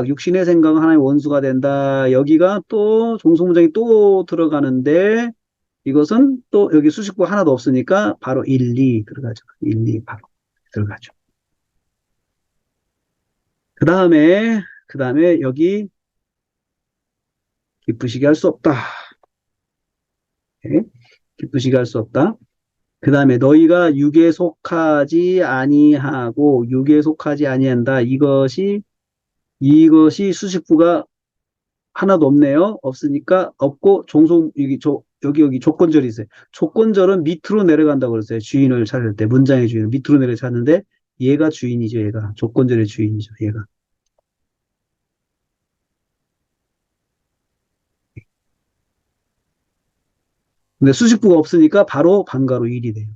육신의 생각은 하나의 원수가 된다. 여기가 또 종속문장이 또 들어가는데 이것은 또 여기 수식부 하나도 없으니까 바로 1, 2 들어가죠. 1, 2 바로 들어가죠. 그 다음에 여기 기쁘시게 할 수 없다. 네? 기쁘시게 할 수 없다. 그 다음에 너희가 육에 속하지 아니하고 육에 속하지 아니한다. 이것이 수식부가 하나도 없네요. 없으니까 없고 여기 조건절이 있어요. 조건절은 밑으로 내려간다고 그랬어요. 주인을 찾을 때 문장의 주인을 밑으로 내려 찾는데 얘가 주인이죠. 얘가 조건절의 주인이죠. 얘가. 근데 수식부가 없으니까 바로 반가로 일이 돼요.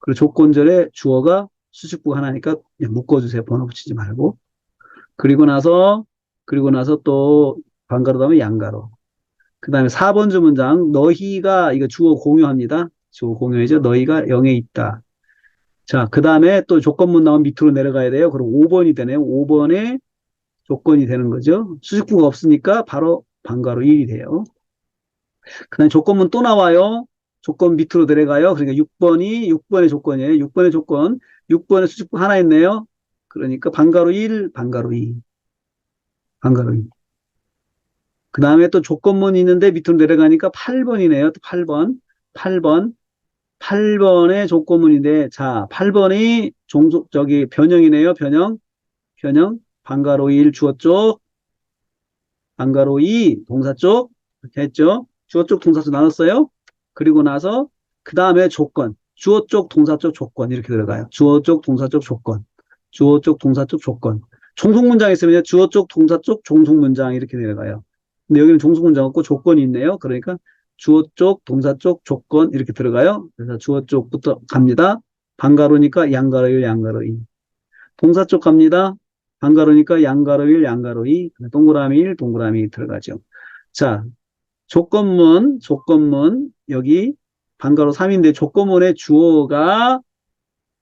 그리고 조건절의 주어가 수식부가 하나니까 그냥 묶어주세요. 번호 붙이지 말고. 그리고 나서 또 반가로 다음에 양가로. 그 다음에 4번 주 문장 너희가 이거 주어 공유합니다. 주어 공유이죠. 너희가 영에 있다. 자, 그 다음에 또 조건문 나오면 밑으로 내려가야 돼요. 그럼 5번이 되네요. 5번에 조건이 되는 거죠. 수식부가 없으니까 바로 반가로 1이 돼요. 그 다음에 조건문 또 나와요. 조건 밑으로 내려가요. 그러니까 6번의 조건이에요. 6번의 조건. 6번에 수식부 하나 있네요. 그러니까 반가로 1, 반가로 2. 반가로 2. 그 다음에 또 조건문이 있는데 밑으로 내려가니까 8번이네요. 또 8번. 8번. 8번의 조건문인데, 자, 8번이 변형이네요. 변형. 변형. 방가로 일 주어 쪽, 방가로 이 동사 쪽 이렇게 했죠. 주어 쪽 동사 쪽 나눴어요. 그리고 나서 그 다음에 조건, 주어 쪽 동사 쪽 조건 이렇게 들어가요. 주어 쪽 동사 쪽 조건, 주어 쪽 동사 쪽 조건. 종속문장 있으면 주어 쪽 동사 쪽 종속문장 이렇게 내려가요. 근데 여기는 종속문장 없고 조건이 있네요. 그러니까 주어 쪽 동사 쪽 조건 이렇게 들어가요. 그래서 주어 쪽부터 갑니다. 방가로니까 양가로일 양가로이. 동사 쪽 갑니다. 방가로니까 양가로일 양가로이. 동그라미 1 동그라미 2 들어가죠. 자, 조건문 여기 방가로 3인데 조건문의 주어가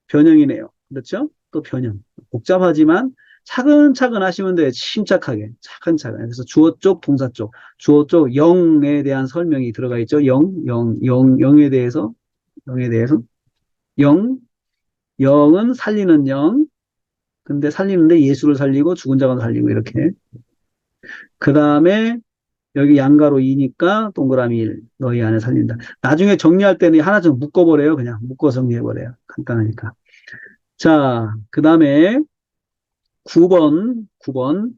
변형이네요. 그렇죠? 또 변형. 복잡하지만 차근차근 하시면 돼요. 침착하게. 차근차근. 그래서 주어 쪽, 동사 쪽. 주어 쪽 0에 대한 설명이 들어가 있죠. 0에 대해서, 0에 대해서. 0, 0은 살리는 0. 근데 살리는데 예수를 살리고 죽은 자가 살리고 이렇게. 그 다음에 여기 양가로 2니까 동그라미 1. 너희 안에 살린다. 나중에 정리할 때는 하나 좀 묶어버려요. 그냥 묶어 정리해버려요. 간단하니까. 자, 그 다음에 9번.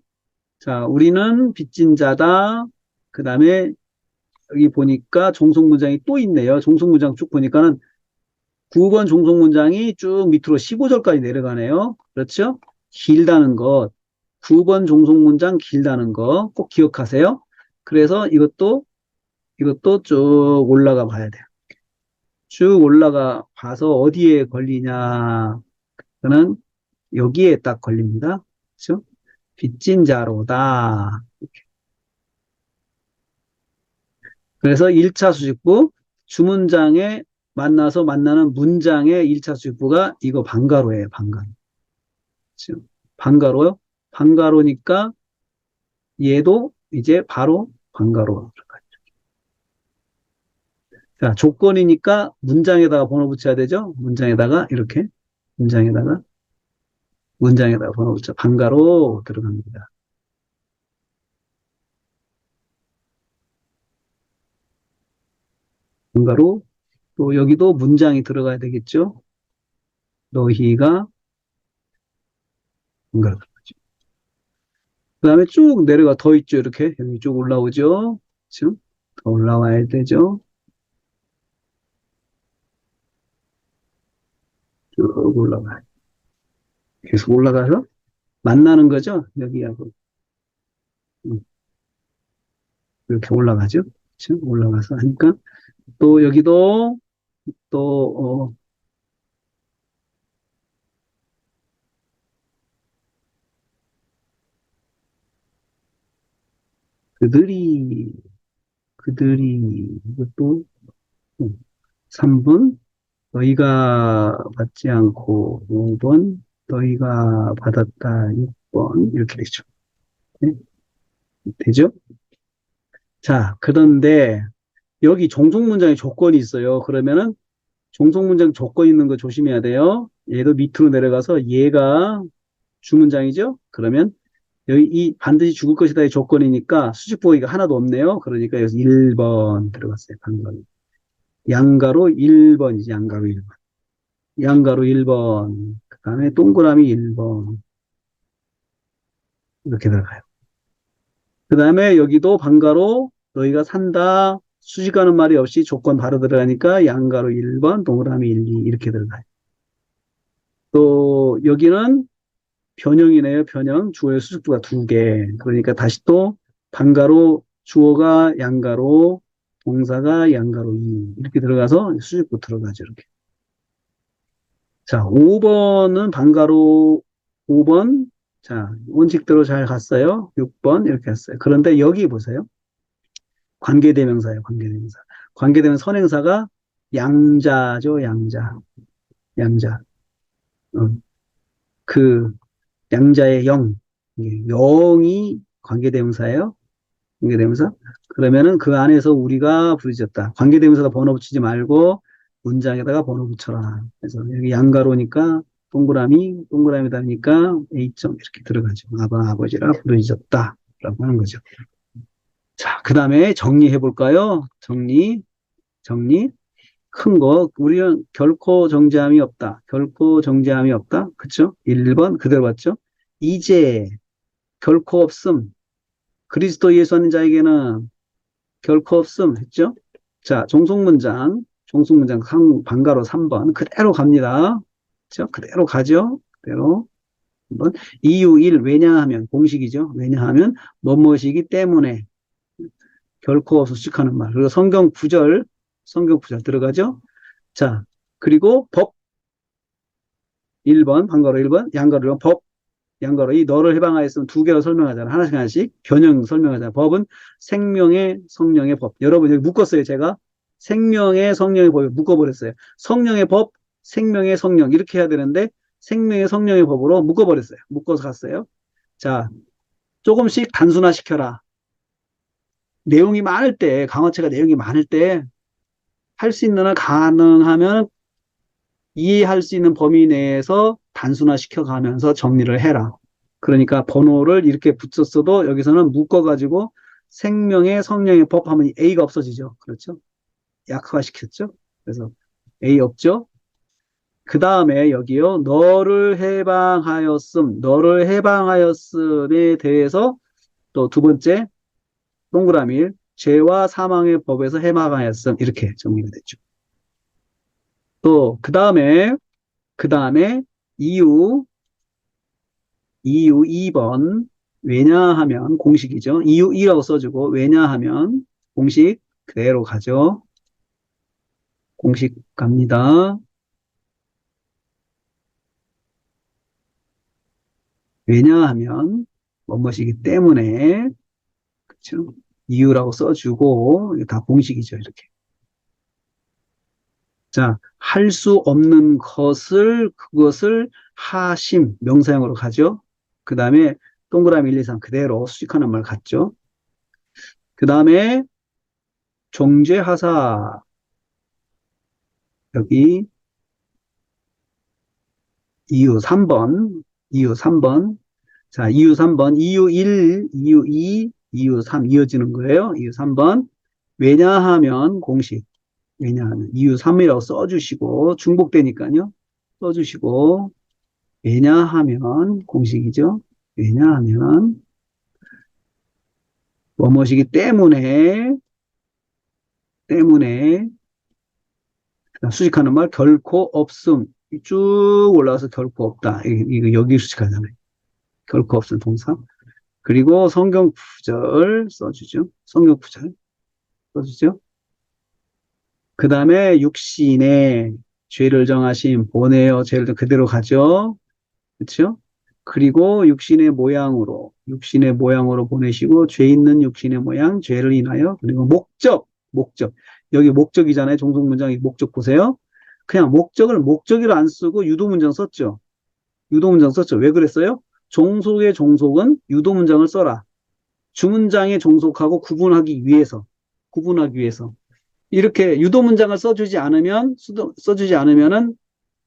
자, 우리는 빚진 자다. 그 다음에 여기 보니까 종속문장이 또 있네요. 종속문장 쭉 보니까는 9번 종속문장이 쭉 밑으로 15절까지 내려가네요. 그렇죠? 길다는 것. 9번 종속문장 길다는 거 꼭 기억하세요. 그래서 이것도 쭉 올라가 봐야 돼요. 쭉 올라가 봐서 어디에 걸리냐. 그는 여기에 딱 걸립니다. 그렇죠? 빚진 자로다. 그래서 1차 수직부 주문장에 만나서 만나는 문장의 1차 수직부가 이거 방가로예요. 방가로. 그렇죠? 방가로요. 방가로니까 얘도 이제 바로 방가로. 자, 조건이니까 문장에다가 번호 붙여야 되죠. 문장에다가 이렇게 문장에다가 번호 붙여 방가로 들어갑니다. 방가로 또 여기도 문장이 들어가야 되겠죠. 너희가 방가로. 그 다음에 쭉 내려가 더 있죠. 이렇게 여기 쭉 올라오죠. 그렇죠? 더 올라와야 되죠. 쭉 올라가요. 계속 올라가서 만나는 거죠. 여기하고 음, 이렇게 올라가죠. 그렇죠? 올라가서 하니까 또 여기도 또 그들이 이것도 3번 너희가 받지 않고 5번 너희가 받았다 6번 이렇게 되죠. 네? 되죠? 자, 그런데 여기 종속문장에 조건이 있어요. 그러면은 종속문장 조건 있는 거 조심해야 돼요. 얘도 밑으로 내려가서 얘가 주문장이죠? 그러면 여기 이 반드시 죽을 것이다의 조건이니까 수직보기가 하나도 없네요. 그러니까 여기서 1번 들어갔어요. 방금. 양가로 1번이지. 양가로 1번. 양가로 1번. 그 다음에 동그라미 1번. 이렇게 들어가요. 그 다음에 여기도 방가로 너희가 산다. 수식하는 말이 없이 조건 바로 들어가니까 양가로 1번, 동그라미 1, 2 이렇게 들어가요. 또 여기는 변형이네요. 변형. 주어의 수식주가 2개. 그러니까 다시 또 방가로 주어가 양가로 동사가 양가로 2 이렇게 들어가서 수식부 들어가죠. 이렇게. 자, 5번은 방가로 5번. 자, 원칙대로 잘 갔어요. 6번 이렇게 했어요. 그런데 여기 보세요. 관계대명사예요. 관계대명사. 관계대명사 선행사가 양자죠. 양자. 어, 그 양자의 영. 영이 관계대명사예요. 관계대명사. 그러면은 그 안에서 우리가 부르짖었다. 관계대명사가 번호 붙이지 말고 문장에다가 번호 붙여라. 그래서 여기 양가로니까 동그라미다니까 A점 이렇게 들어가죠. 아버지라 부르짖었다. 라고 하는 거죠. 자, 그 다음에 정리해 볼까요? 정리. 큰 거, 우리는 결코 정죄함이 없다. 결코 정죄함이 없다. 그쵸? 1번 그대로 봤죠? 이제 결코 없음. 그리스도 예수 아닌 자에게는 결코 없음 했죠? 자, 종속문장 방가로 3번 그대로 갑니다. 그죠? 그대로 가죠? 그대로. 한번 이유 1 왜냐하면 공식이죠. 왜냐하면 뭐뭐시기 때문에 결코 없어 수식하는 말. 그리고 성경 구절 들어가죠. 자, 그리고 법 1번 방가로 1번 양가로 1번 법 양가로 이 너를 해방하였으면 두 개로 설명하잖아. 하나씩 하나씩 변형 설명하잖아. 법은 생명의 성령의 법. 여러분 여기 묶었어요. 제가 생명의 성령의 법을 묶어버렸어요. 성령의 법, 생명의 성령 이렇게 해야 되는데 생명의 성령의 법으로 묶어버렸어요. 묶어서 갔어요. 자, 조금씩 단순화시켜라. 내용이 많을 때, 강화체가 내용이 많을 때 할 수 있는 한 가능하면 이해할 수 있는 범위 내에서 단순화시켜 가면서 정리를 해라. 그러니까 번호를 이렇게 붙였어도 여기서는 묶어가지고 생명의 성령의 법 하면 A가 없어지죠. 그렇죠? 약화시켰죠? 그래서 A 없죠? 그 다음에 여기요. 너를 해방하였음에 대해서 또 두 번째 동그라미 일 죄와 사망의 법에서 해방하였음 이렇게 정리가 됐죠. 또 그 다음에 이유 이유 2번 왜냐하면 공식이죠. 이유 2라고 써주고 왜냐하면 공식 그대로 가죠. 공식 갑니다. 왜냐하면 뭐뭐시기 때문에 그렇죠. 이유라고 써주고 다 공식이죠. 이렇게. 자, 할 수 없는 그것을 하심 명사형으로 가죠. 그 다음에 동그라미 1, 2, 3 그대로 수식하는 말 같죠. 그 다음에 종죄하사 여기 이유 3번 이유 3번 자 이유 3번 이유 1 이유 2 이유 3 이어지는 거예요. 이유 3번 왜냐하면 공식 왜냐하면 이유 3이라고 써주시고 중복되니까요. 써주시고 왜냐하면 공식이죠. 왜냐하면 뭐뭐시기 때문에 수식하는 말 결코 없음 쭉 올라가서 결코 없다. 이거 여기 수식하잖아요. 결코 없음 동사. 그리고 성경 구절 써주죠. 성경 구절 써주죠. 그 다음에 육신의 죄를 정하신 보내어 죄를 그대로 가죠. 그렇죠? 그리고 육신의 모양으로 보내시고 죄 있는 육신의 모양, 죄를 인하여 그리고 목적 여기 목적이잖아요. 종속 문장의 목적 보세요. 그냥 목적으로 안 쓰고 유도 문장 썼죠. 유도 문장 썼죠. 왜 그랬어요? 종속의 종속은 유도 문장을 써라. 주문장의 종속하고 구분하기 위해서 이렇게 유도 문장을 써주지 않으면은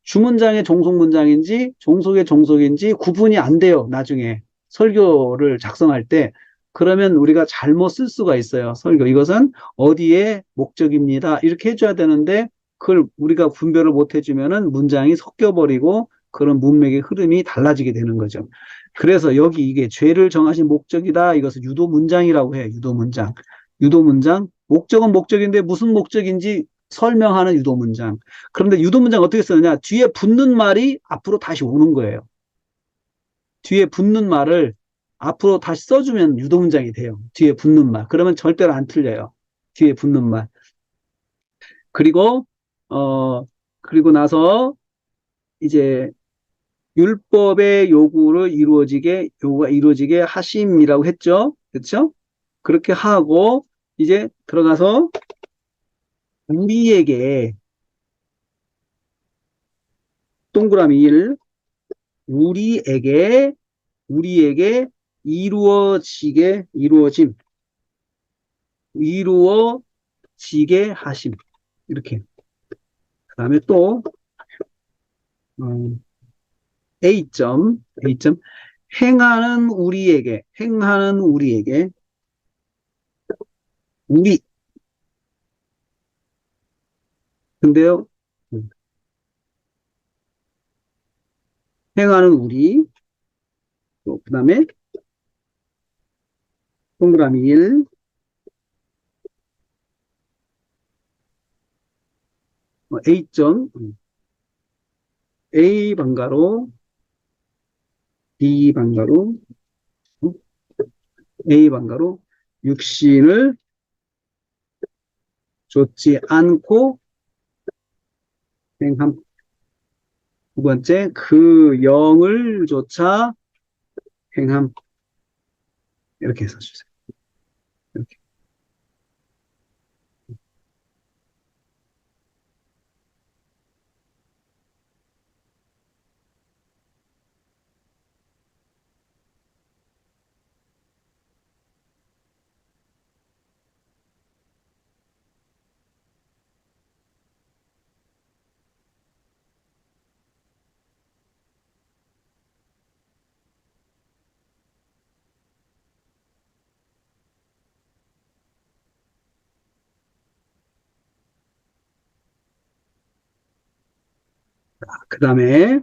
주문장의 종속 문장인지 종속의 종속인지 구분이 안 돼요. 나중에 설교를 작성할 때 그러면 우리가 잘못 쓸 수가 있어요. 설교 이것은 어디에 목적입니다. 이렇게 해줘야 되는데 그걸 우리가 분별을 못 해주면은 문장이 섞여버리고 그런 문맥의 흐름이 달라지게 되는 거죠. 그래서 여기 이게 죄를 정하신 목적이다. 이것을 유도 문장이라고 해요. 유도 문장. 유도 문장. 목적은 목적인데 무슨 목적인지 설명하는 유도 문장. 그런데 유도 문장 어떻게 쓰느냐? 뒤에 붙는 말이 앞으로 다시 오는 거예요. 뒤에 붙는 말을 앞으로 다시 써주면 유도 문장이 돼요. 뒤에 붙는 말. 그러면 절대로 안 틀려요. 뒤에 붙는 말. 그리고 어 그리고 나서 이제 율법의 요구가 이루어지게 하심이라고 했죠. 그렇죠? 그렇게 하고 이제 들어가서 우리에게 동그라미 1 우리에게 이루어지게 하심. 이렇게. 그 다음에 또, 음, A점, 행하는 우리에게, 우리. 근데요, 음, 행하는 우리, 또, 그 다음에 동그라미 1, A점, A 방가로, B 방가로, 어? A 방가로, 육신을 좇지 않고 행함. 두 번째, 그 영을 조차 행함. 이렇게 써주세요. 이렇게. 그 다음에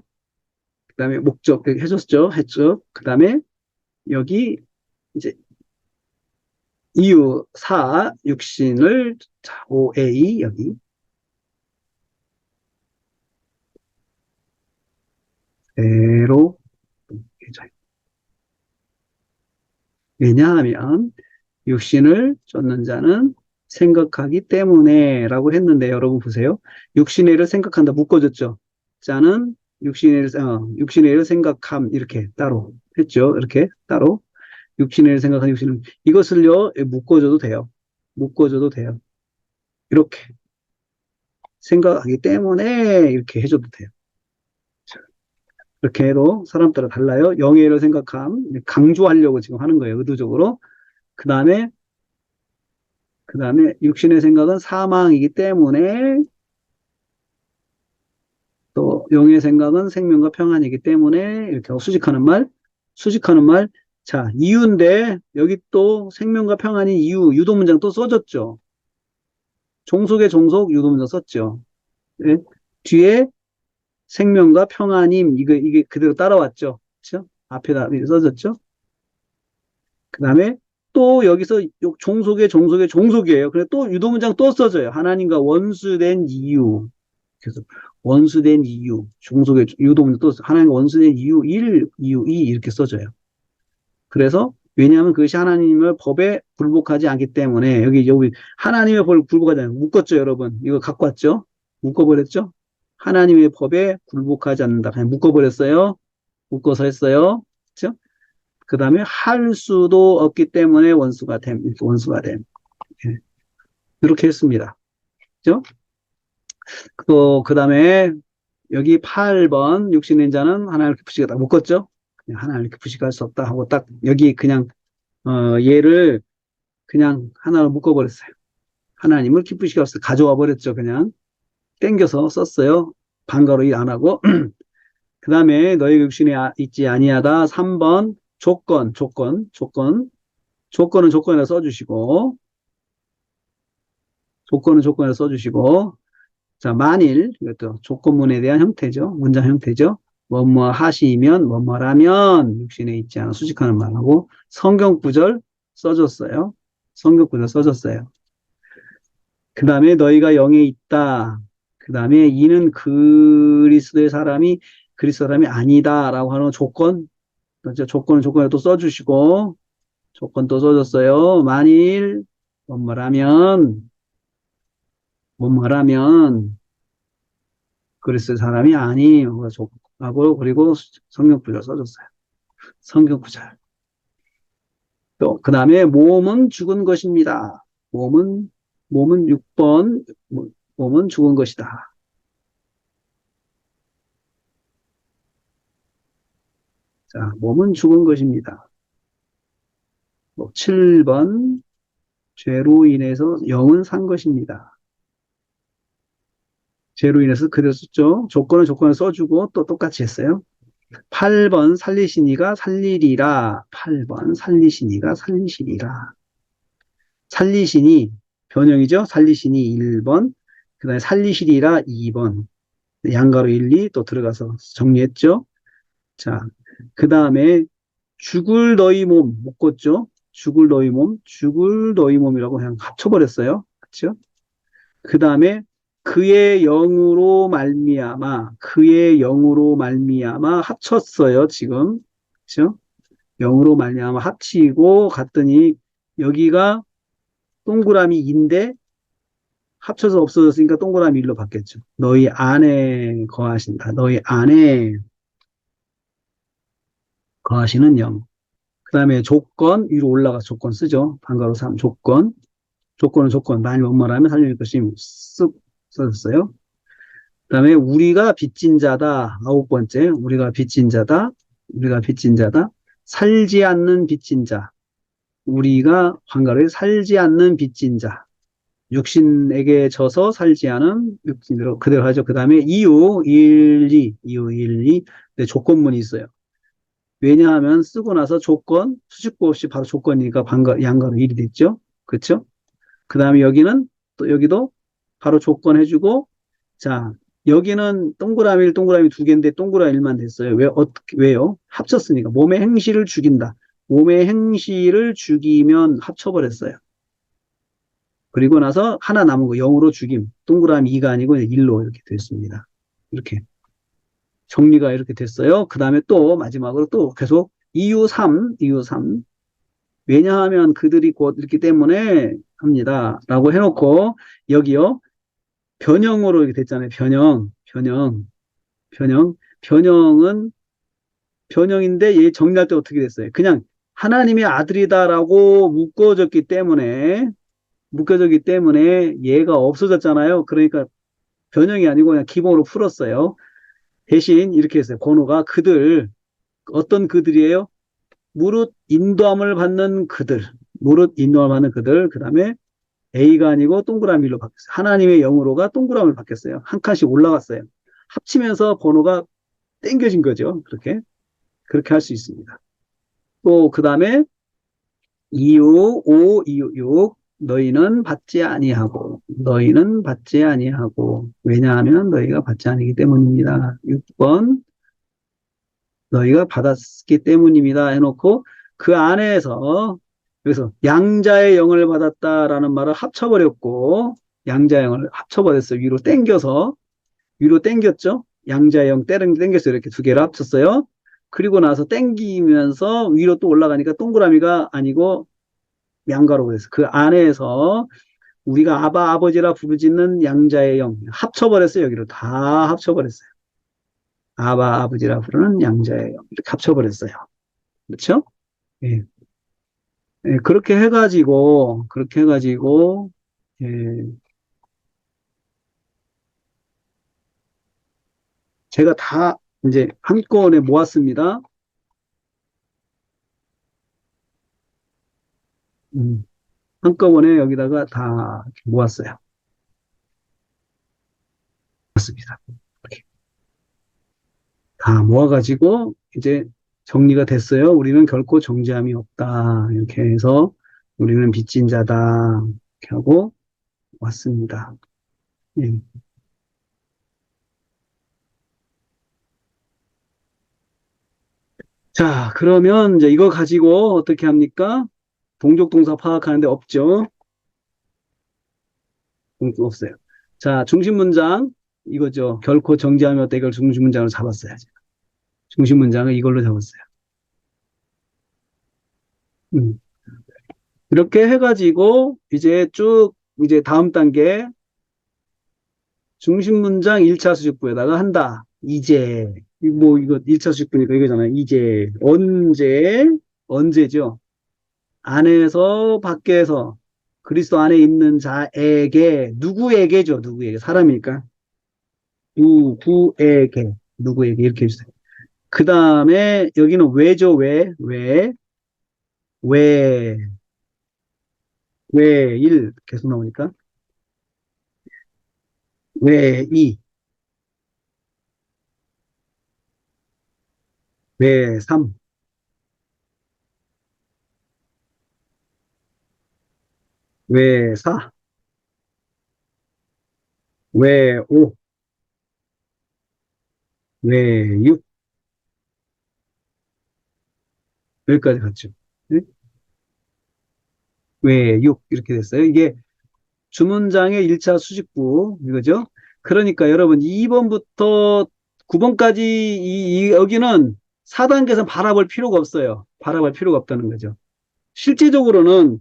목적 해줬죠? 했죠? 그 다음에 여기 이제 이유 4, 육신을, 자, OA 여기 대로 해줘요. 왜냐하면 육신을 쫓는 자는 생각하기 때문에 라고 했는데 여러분 보세요. 육신의 일을 생각한다 묶어줬죠. 자는 육신의 일을 생각함 이렇게 따로 했죠. 이렇게 따로 육신의 일을 생각한 육신은 이것을요 묶어줘도 돼요. 묶어줘도 돼요. 이렇게 생각하기 때문에 이렇게 해줘도 돼요. 이렇게 해도 사람 따라 달라요. 영예를 생각함 강조하려고 지금 하는 거예요. 의도적으로. 그 다음에 육신의 생각은 사망이기 때문에 또 영의 생각은 생명과 평안이기 때문에 이렇게 하고 수직하는 말. 자, 이유인데 여기 또 생명과 평안인 이유 유도문장 또 써줬죠. 종속의 종속 유도문장 썼죠. 예? 뒤에 생명과 평안임 이게 그대로 따라왔죠. 그렇죠? 앞에다 써졌죠. 그 다음에 또 여기서 종속의 종속이에요. 그래 또 유도문장 또 써져요. 하나님과 원수된 이유. 그래서 원수된 이유, 종속의 유도문장 또 하나님과 원수된 이유 1, 이유 2 이렇게 써져요. 그래서 왜냐하면 그것이 하나님의 법에 불복하지 않기 때문에 여기 하나님의 법에 불복하지 않고 묶었죠, 여러분. 이거 갖고 왔죠? 묶어버렸죠? 하나님의 법에 불복하지 않는다. 그냥 묶어버렸어요. 묶어서 했어요. 그렇죠? 그 다음에 할 수도 없기 때문에 원수가 됨. 원수가 됨. 예. 이렇게 했습니다. 그죠? 그 다음에 여기 8번 육신의 자는 하나님을 기쁘시게 딱 묶었죠? 그냥 하나님을 기쁘시게 할 수 없다 하고 딱 여기 그냥 얘를 그냥 하나로 묶어버렸어요. 하나님을 기쁘시게 할 수 없다. 가져와 버렸죠. 그냥 땡겨서 썼어요. 반가로 일 안 하고 그 다음에 너희 육신에 있지 아니하다 3번 조건은 조건에 써주시고 자, 만일, 이것도 조건문에 대한 형태죠. 문장 형태죠. 뭐뭐 하시면, 뭐뭐라면, 육신에 있지 않아 수직하는 말하고, 성경 구절 써줬어요. 그 다음에 너희가 영에 있다. 그 다음에 이는 그리스도 사람이 아니다라고 하는 조건, 그렇죠? 조건에 또 써주시고, 조건 또 써줬어요. 만일, 뭐뭐라면, 그리스도 사람이 아니고 하고 그리고 성경 구절 써줬어요. 성경 구절. 또 그다음에 몸은 죽은 것입니다. 몸은 6번 몸은 죽은 것이다. 자, 몸은 죽은 것입니다. 7번 죄로 인해서 영은 산 것입니다. 죄로 인해서 그대로 썼죠. 조건을 써주고 또 똑같이 했어요. 8번 살리시니가 살리리라. 8번 살리시니가 살리시리라. 살리시니 변형이죠. 살리시니 1번, 그 다음에 살리시리라 2번. 양가로 1, 2 또 들어가서 정리했죠. 자, 그 다음에 죽을 너희 몸 묶었죠. 죽을 너희 몸, 죽을 너희 몸이라고 그냥 합쳐버렸어요. 그렇죠? 그 다음에 그의 영으로 말미암아, 그의 영으로 말미암아 합쳤어요, 지금. 그렇죠? 영으로 말미암아 합치고 갔더니 여기가 동그라미 인데 합쳐서 없어졌으니까 동그라미 일로 바뀌었죠. 너희 안에 거하신다. 너희 안에 거하시는 영. 그 다음에 조건, 위로 올라가 조건 쓰죠. 방가로 3, 조건. 조건은 조건. 많이 뭔 말하면 살릴 것이 쓱 써졌어요. 그 다음에 우리가 빚진 자다. 아홉 번째. 우리가 빚진 자다. 우리가 빚진 자다. 살지 않는 빚진 자. 우리가 방가로에 살지 않는 빚진 자. 육신에게 져서 살지 않은 육신으로 그대로 하죠. 그 다음에 이유, 일리, 이유, 일리. 네, 조건문이 있어요. 왜냐하면 쓰고 나서 조건, 수식구 없이 바로 조건이니까 양가로 일이 됐죠. 그렇죠? 그 다음에 여기는 또 여기도 바로 조건 해주고 자 여기는 동그라미 1, 동그라미 두 개인데 동그라미 1만 됐어요. 왜 어떻게 왜요? 합쳤으니까 몸의 행실을 죽인다. 몸의 행실을 죽이면 합쳐버렸어요. 그리고 나서 하나 남은 거 0으로 죽임. 동그라미 2가 아니고 1로 이렇게 됐습니다. 이렇게 정리가 이렇게 됐어요. 그 다음에 또 마지막으로 또 계속 이유 3, 이유 3. 왜냐하면 그들이 곧 있기 때문에 합니다. 라고 해놓고 여기요. 변형으로 이렇게 됐잖아요. 변형, 변형, 변형. 변형은 변형인데 얘 정리할 때 어떻게 됐어요? 그냥 하나님의 아들이다라고 묶어졌기 때문에 얘가 없어졌잖아요. 그러니까 변형이 아니고 그냥 기본으로 풀었어요. 대신 이렇게 했어요. 번호가 그들, 어떤 그들이에요? 무릇 인도함을 받는 그들, 무릇 인도함을 받는 그들, 그 다음에 A가 아니고 동그라미로 바뀌었어요. 하나님의 영으로가 동그라미로 바뀌었어요. 한 칸씩 올라갔어요. 합치면서 번호가 땡겨진 거죠. 그렇게 할 수 있습니다. 또, 그 다음에 2호, 5, 2호, 6. 너희는 받지 아니하고, 왜냐하면 너희가 받지 아니기 때문입니다. 6번, 너희가 받았기 때문입니다. 해놓고, 그 안에서, 그래서 양자의 영을 받았다라는 말을 합쳐버렸고, 양자의 영을 합쳐버렸어요. 위로 땡겼죠? 양자의 영 땡겼어요. 이렇게 두 개를 합쳤어요. 그리고 나서 땡기면서 위로 또 올라가니까 동그라미가 아니고 양가로 그랬어요. 그 안에서 우리가 아바 아버지라 부르짖는 양자의 영 합쳐버렸어요. 여기로 다 합쳐버렸어요. 아바 아버지라 부르는 양자의 영 이렇게 합쳐버렸어요. 그렇죠? 예. 예, 그렇게 해가지고 예, 제가 다 이제 한꺼번에 모았습니다. 음, 한꺼번에 여기다가 다 모았어요. 맞습니다. 이렇게 다 모아가지고 이제 정리가 됐어요. 우리는 결코 정죄함이 없다. 이렇게 해서 우리는 빚진 자다. 이렇게 하고 왔습니다. 예. 자, 그러면 이제 이거 가지고 어떻게 합니까? 동족 동사 파악하는데 없죠? 없어요. 자, 중심 문장 이거죠. 결코 정죄함이 없다. 이걸 중심 문장으로 잡았어요. 중심 문장을 이걸로 잡았어요. 음. 이렇게 해가지고 이제 쭉 이제 다음 단계 중심 문장 1차 수식부에다가 한다. 이제 뭐 이거 1차 수식부니까 이거잖아요. 이제 언제죠? 안에서 밖에서 그리스도 안에 있는 자에게 누구에게죠? 누구에게 사람이니까 누구에게 이렇게 해주세요. 그 다음에 여기는 왜죠? 왜, 일 계속 나오니까 왜 이, 왜 삼, 왜 사, 왜 오, 왜 육, 여기까지 갔죠. 네? 왜, 6 이렇게 됐어요. 이게 주문장의 1차 수식부 이거죠. 그러니까 여러분 2번부터 9번까지 여기는 4단계에서 바라볼 필요가 없어요. 바라볼 필요가 없다는 거죠. 실제적으로는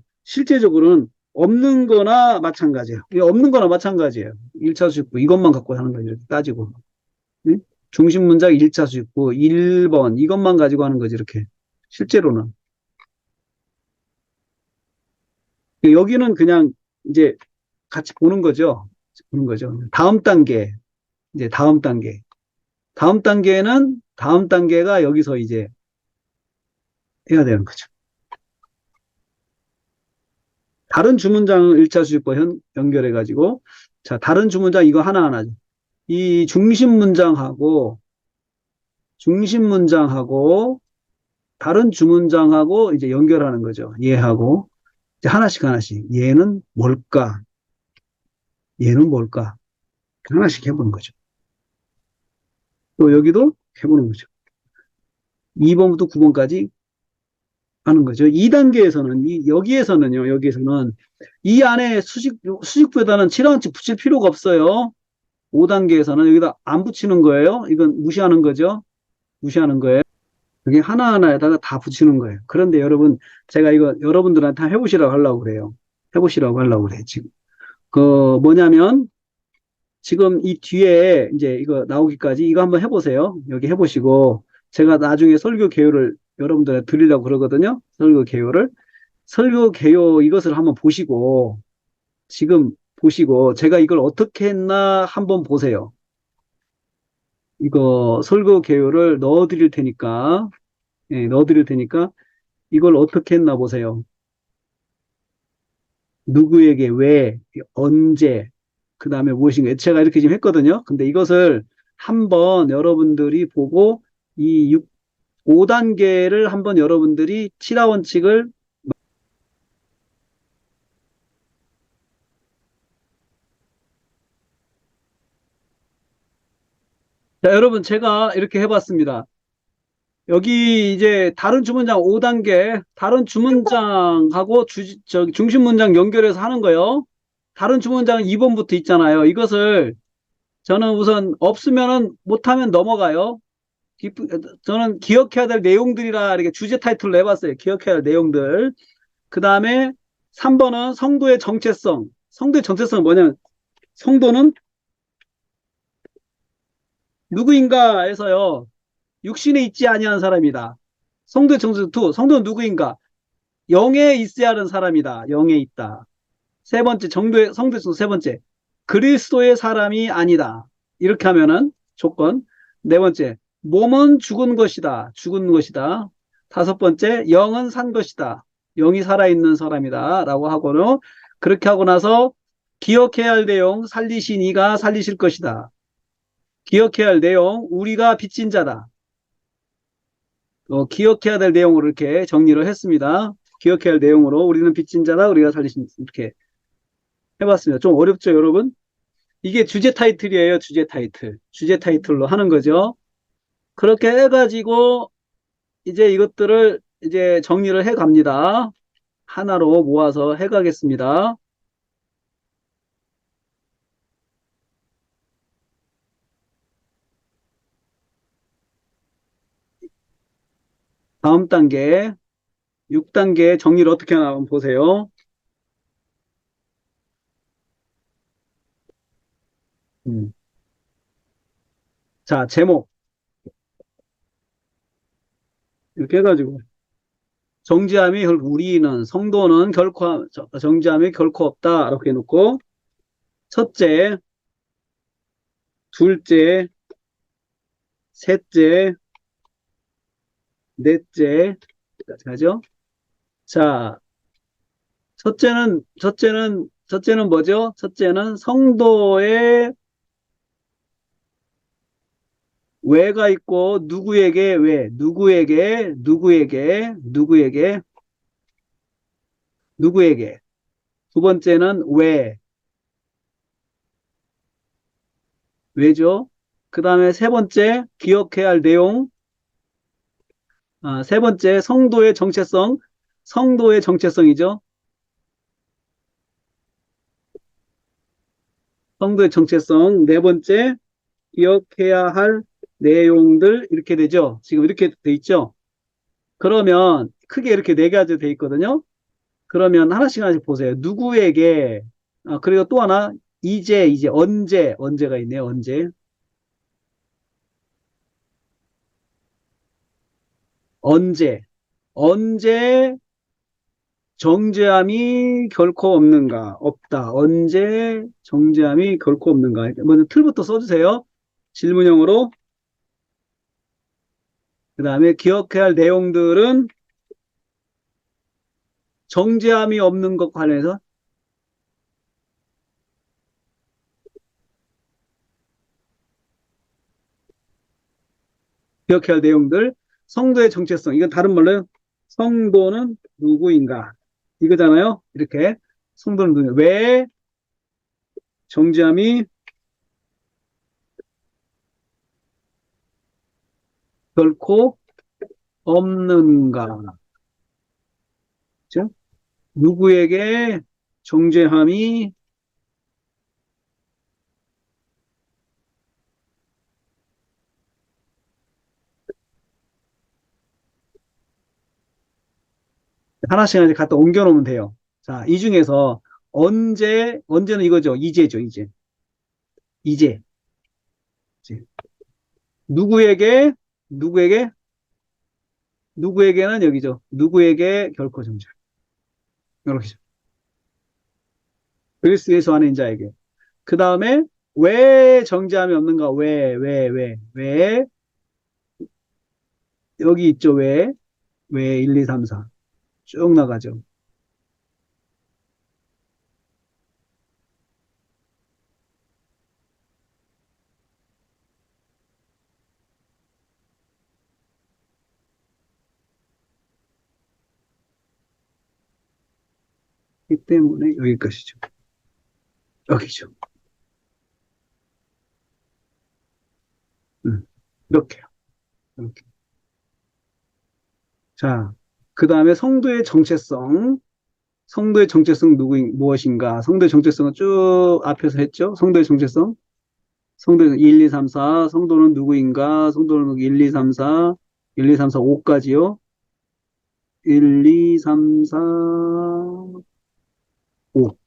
없는 거나 마찬가지예요. 이게 없는 거나 마찬가지예요. 1차 수식부 이것만 갖고 하는 거죠. 이렇게 따지고. 응? 중심 문장 1차 수식부 1번 이것만 가지고 하는 거지 이렇게. 실제로는. 여기는 그냥 이제 같이 보는 거죠. 보는 거죠. 다음 단계, 이제 다음 단계. 다음 단계가 여기서 이제 해야 되는 거죠. 다른 주문장 1차 수식과 연결해가지고, 자, 다른 주문장 이거 하나하나죠. 이 중심 문장하고, 다른 주문장하고 이제 연결하는 거죠. 얘하고. 이제 하나씩 하나씩. 얘는 뭘까? 하나씩 해보는 거죠. 또 여기도 해보는 거죠. 2번부터 9번까지 하는 거죠. 2단계에서는, 여기에서는 이 안에 수식부에다는 7원치 붙일 필요가 없어요. 5단계에서는 여기다 안 붙이는 거예요. 이건 무시하는 거죠. 무시하는 거예요. 여기 하나하나에다가 다 붙이는 거예요. 그런데 여러분, 제가 이거 여러분들한테 해보시라고 하려고 그래요. 해보시라고 하려고 그래요, 지금. 뭐냐면, 지금 이 뒤에 이제 이거 나오기까지 이거 한번 해보세요. 여기 해보시고, 제가 나중에 설교 개요를 여러분들한테 드리려고 그러거든요. 설교 개요 이것을 한번 보시고, 지금 보시고, 제가 이걸 어떻게 했나 한번 보세요. 이거 설교 개요를 넣어드릴 테니까, 예, 넣어드릴 테니까, 이걸 어떻게 했나 보세요. 누구에게, 왜, 언제, 그 다음에 무엇인가. 제가 이렇게 지금 했거든요. 근데 이것을 한번 여러분들이 보고, 이 5단계를 한번 여러분들이 7화 원칙을 자, 여러분 제가 이렇게 해봤습니다. 여기 이제 다른 주문장 5단계, 다른 주문장하고 중심 문장 연결해서 하는 거요. 다른 주문장 2번부터 있잖아요. 이것을 저는 우선 없으면은 못하면 넘어가요. 저는 기억해야 될 내용들이라 이렇게 주제 타이틀로 해봤어요. 기억해야 할 내용들. 그 다음에 3번은 성도의 정체성. 성도의 정체성은 뭐냐면 성도는 누구인가 해서요. 육신에 있지 아니한 사람이다. 성도의 정체성 2. 성도는 누구인가? 영에 있어야 하는 사람이다. 영에 있다. 세 번째, 성도의 세 번째. 그리스도의 사람이 아니다. 이렇게 하면은 조건. 네 번째, 몸은 죽은 것이다. 죽은 것이다. 다섯 번째, 영은 산 것이다. 영이 살아있는 사람이다. 라고 하고는 그렇게 하고 나서 기억해야 할 내용, 살리신 이가 살리실 것이다. 기억해야 할 내용, 우리가 빚진 자다. 기억해야 될 내용으로 이렇게 정리를 했습니다. 기억해야 할 내용으로 우리는 빚진 자다. 우리가 살리신 이렇게 해봤습니다. 좀 어렵죠, 여러분? 이게 주제 타이틀이에요, 주제 타이틀. 주제 타이틀로 하는 거죠. 그렇게 해가지고, 이제 이것들을 이제 정리를 해 갑니다. 하나로 모아서 해 가겠습니다. 다음 단계, 6단계 정리를 어떻게 하나 한번 보세요. 음. 자, 제목. 이렇게 해가지고. 우리는, 성도는 정지함이 결코 없다. 이렇게 해놓고, 첫째, 둘째, 셋째, 넷째, 하죠? 자, 첫째는 뭐죠? 첫째는 성도의 왜가 있고, 누구에게, 왜, 누구에게. 두 번째는 왜죠? 그 다음에 세 번째, 기억해야 할 내용. 세 번째, 성도의 정체성이죠. 성도의 정체성. 네 번째, 기억해야 할 내용들. 이렇게 되죠. 지금 이렇게 돼 있죠. 그러면 크게 이렇게 네 가지 돼 있거든요. 그러면 하나씩 하나씩 보세요. 누구에게, 그리고 또 하나, 이제, 언제가 있네요. 언제, 언제 정죄함이 결코 없는가? 없다. 언제 정죄함이 결코 없는가? 먼저 틀부터 써주세요. 질문형으로. 그 다음에 기억해야 할 내용들은 정죄함이 없는 것 관해서 기억해야 할 내용들. 성도의 정체성. 이건 다른 말로요. 성도는 누구인가? 이거잖아요. 이렇게. 성도는 누구인가? 왜 정죄함이 결코 없는가? 그죠? 누구에게 정죄함이 하나씩 하나씩 갖다 옮겨 놓으면 돼요. 자, 이 중에서 언제는 이거죠. 이제. 이제. 누구에게, 누구에게, 누구에게는 여기죠. 누구에게 결코 정죄. 이렇게죠. 그리스도 예수 안에 있는 자에게. 그 다음에 왜 정죄함이 없는가? 왜? 여기 있죠. 왜 1, 2, 3, 4. 쭉 나가죠. 이 때문에 여기까지죠. 여기죠. 이렇게요. 이렇게. 자, 그 다음에 성도의 정체성. 성도의 정체성 무엇인가? 성도의 정체성은 쭉 앞에서 했죠? 성도의 정체성. 성도는 1, 2, 3, 4. 성도는 누구인가? 성도는 1, 2, 3, 4. 1, 2, 3, 4, 5까지요. 1, 2, 3, 4, 5.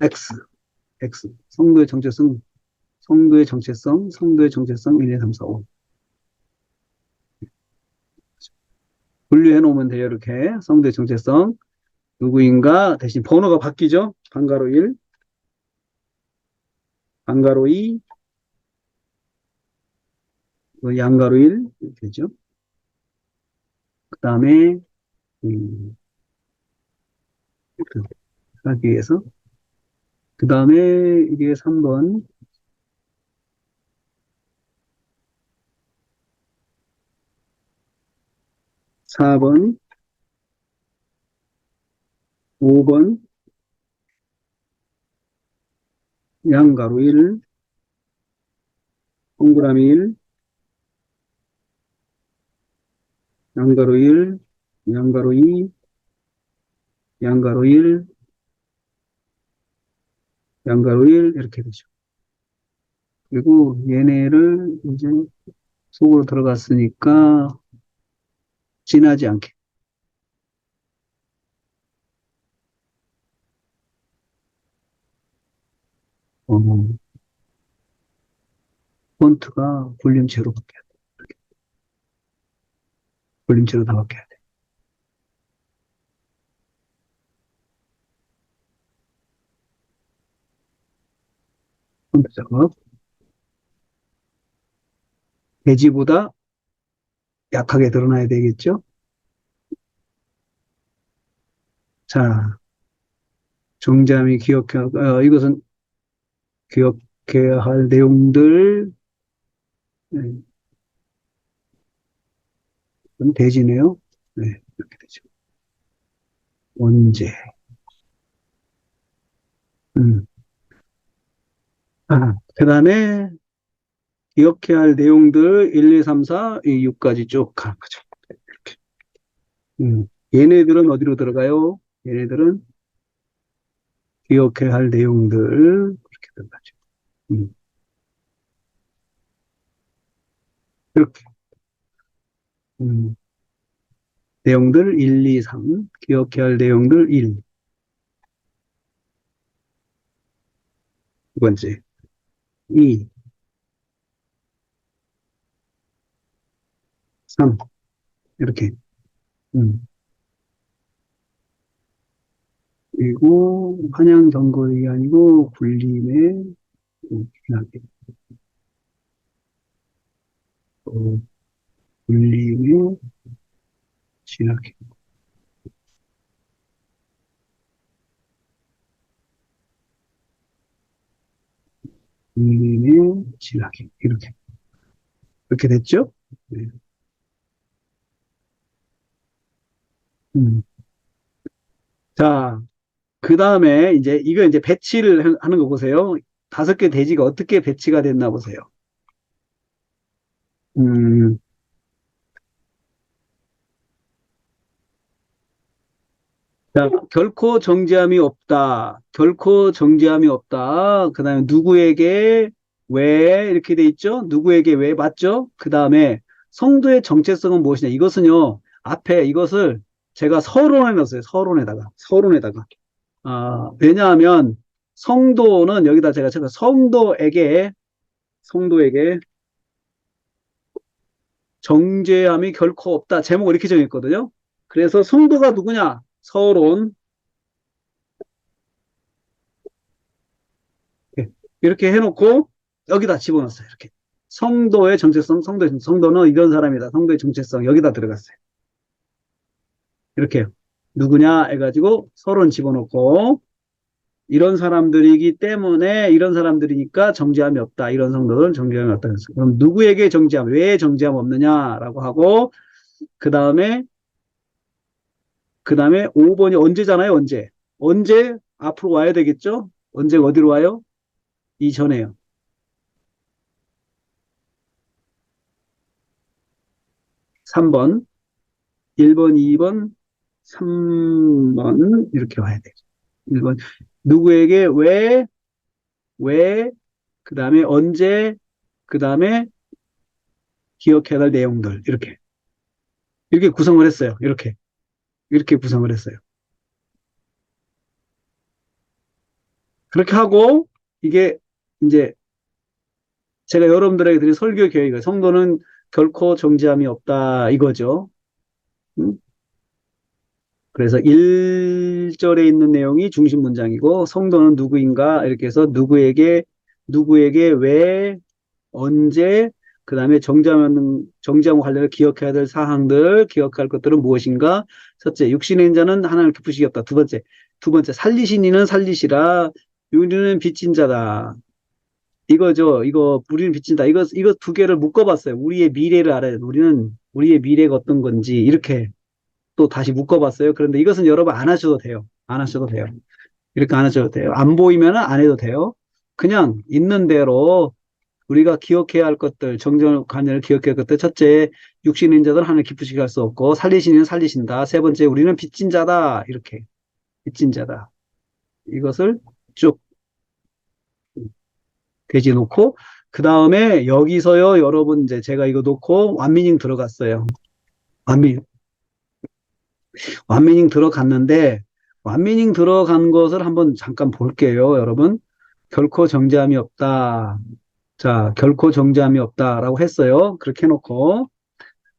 X. X. 성도의 정체성 1, 2, 3, 4, 5. 분류해 놓으면 돼요, 이렇게. 성도의 정체성. 누구인가? 대신 번호가 바뀌죠? 방가로 1, 방가로 2, 양가로 1. 이렇게 되죠. 그 다음에, 하기 위해서. 그 다음에 이게 3번, 4번, 5번, 양가로 1, 동그라미 1, 양가로 1, 양가로 2, 양가로 1, 양가로 1, 이렇게 되죠. 그리고 얘네를 이제 속으로 들어갔으니까 지나지 않게. 어, 폰트가 볼륨체로 바뀌어야 돼. 볼륨체로 다 바뀌어야 돼. 폰트 작업. 대지보다 약하게 드러나야 되겠죠? 자, 정잠이 이것은 기억해야 할 내용들, 네, 그럼 대지네요. 네, 이렇게 되죠. 언제, 음. 그 다음에 기억해야 할 내용들 1, 2, 3, 4, 6까지 쭉 가는 거죠. 이렇게. 얘네들은 어디로 들어가요? 얘네들은 기억해야 할 내용들, 이렇게 음, 이렇게, 음, 내용들 1, 2, 3, 기억해야 할 내용들 1, 두 번째, 2, 3, 이렇게. 음, 그리고 환양 경고이 아니고 굴림의 진하게, 또 굴림의 진하게, 굴림의 진하게, 이렇게. 이렇게 됐죠? 네. 음. 자, 그 다음에 이거 이제 배치를 하는 거 보세요. 5개 대지가 어떻게 배치가 됐나 보세요. 음, 자, 결코 정지함이 없다. 결코 정지함이 없다. 그 다음에 누구에게 왜 이렇게 돼 있죠? 누구에게 왜 맞죠? 그 다음에 성도의 정체성은 무엇이냐? 이것은요, 앞에 이것을 제가 서론에 넣었어요. 서론에다가. 서론에다가. 아, 왜냐하면 성도는 여기다 제가 성도에게 정죄함이 결코 없다. 제목을 이렇게 정했거든요. 그래서 성도가 누구냐? 서론. 이렇게 해놓고 여기다 집어넣었어요. 이렇게. 성도의 정체성, 성도는 이런 사람이다. 성도의 정체성 여기다 들어갔어요. 이렇게 누구냐 해가지고 서론 집어넣고 이런 사람들이기 때문에 이런 사람들이니까 정죄함이 없다. 이런 성도들은 정죄함이 없다. 그럼 누구에게 정죄함, 왜 정죄함 없느냐라고 하고 그 다음에 5번이 언제잖아요. 언제 앞으로 와야 되겠죠? 언제 어디로 와요? 이전에요. 3번, 1번, 2번, 3번 이렇게 와야 돼요. 1번 누구에게 왜, 그 다음에 언제, 그 다음에 기억해야 할 내용들 이렇게 구성을 했어요. 이렇게 구성을 했어요. 그렇게 하고 이게 이제 제가 여러분들에게 드린 설교 계획을 성도는 결코 정지함이 없다 이거죠. 음? 그래서 1절에 있는 내용이 중심 문장이고 성도는 누구인가 이렇게 해서 누구에게 왜 언제 그다음에 정죄함과 관련해 기억해야 될 사항들 기억할 것들은 무엇인가. 첫째, 육신의 인자는 하나님을 기쁘시게 없다. 두 번째 살리신 이는 살리시라. 우리는 빚진 자다. 이거죠. 이거 우리는 빚진 자. 이거 두 개를 묶어봤어요. 우리의 미래를 알아야 돼. 우리는 우리의 미래가 어떤 건지 이렇게 또 다시 묶어봤어요. 그런데 이것은 여러분 안 하셔도 돼요. 안 하셔도 돼요. 이렇게 안 하셔도 돼요. 안 보이면 안 해도 돼요. 그냥 있는 대로 우리가 기억해야 할 것들, 정정관념을 기억해야 할 것들. 첫째, 육신인 자들은 하나님 기쁘시게 할 수 없고, 살리신 이는 살리신다. 세 번째, 우리는 빚진 자다. 이렇게. 빚진 자다. 이것을 쭉 대지 놓고, 그 다음에 여기서요, 여러분, 이제 제가 이거 놓고, 완미닝 들어갔어요. 완미, 완미닝 들어갔는데, 완미닝 들어간 것을 한번 잠깐 볼게요, 여러분. 결코 정죄함이 없다. 자, 결코 정죄함이 없다라고 했어요. 그렇게 해놓고.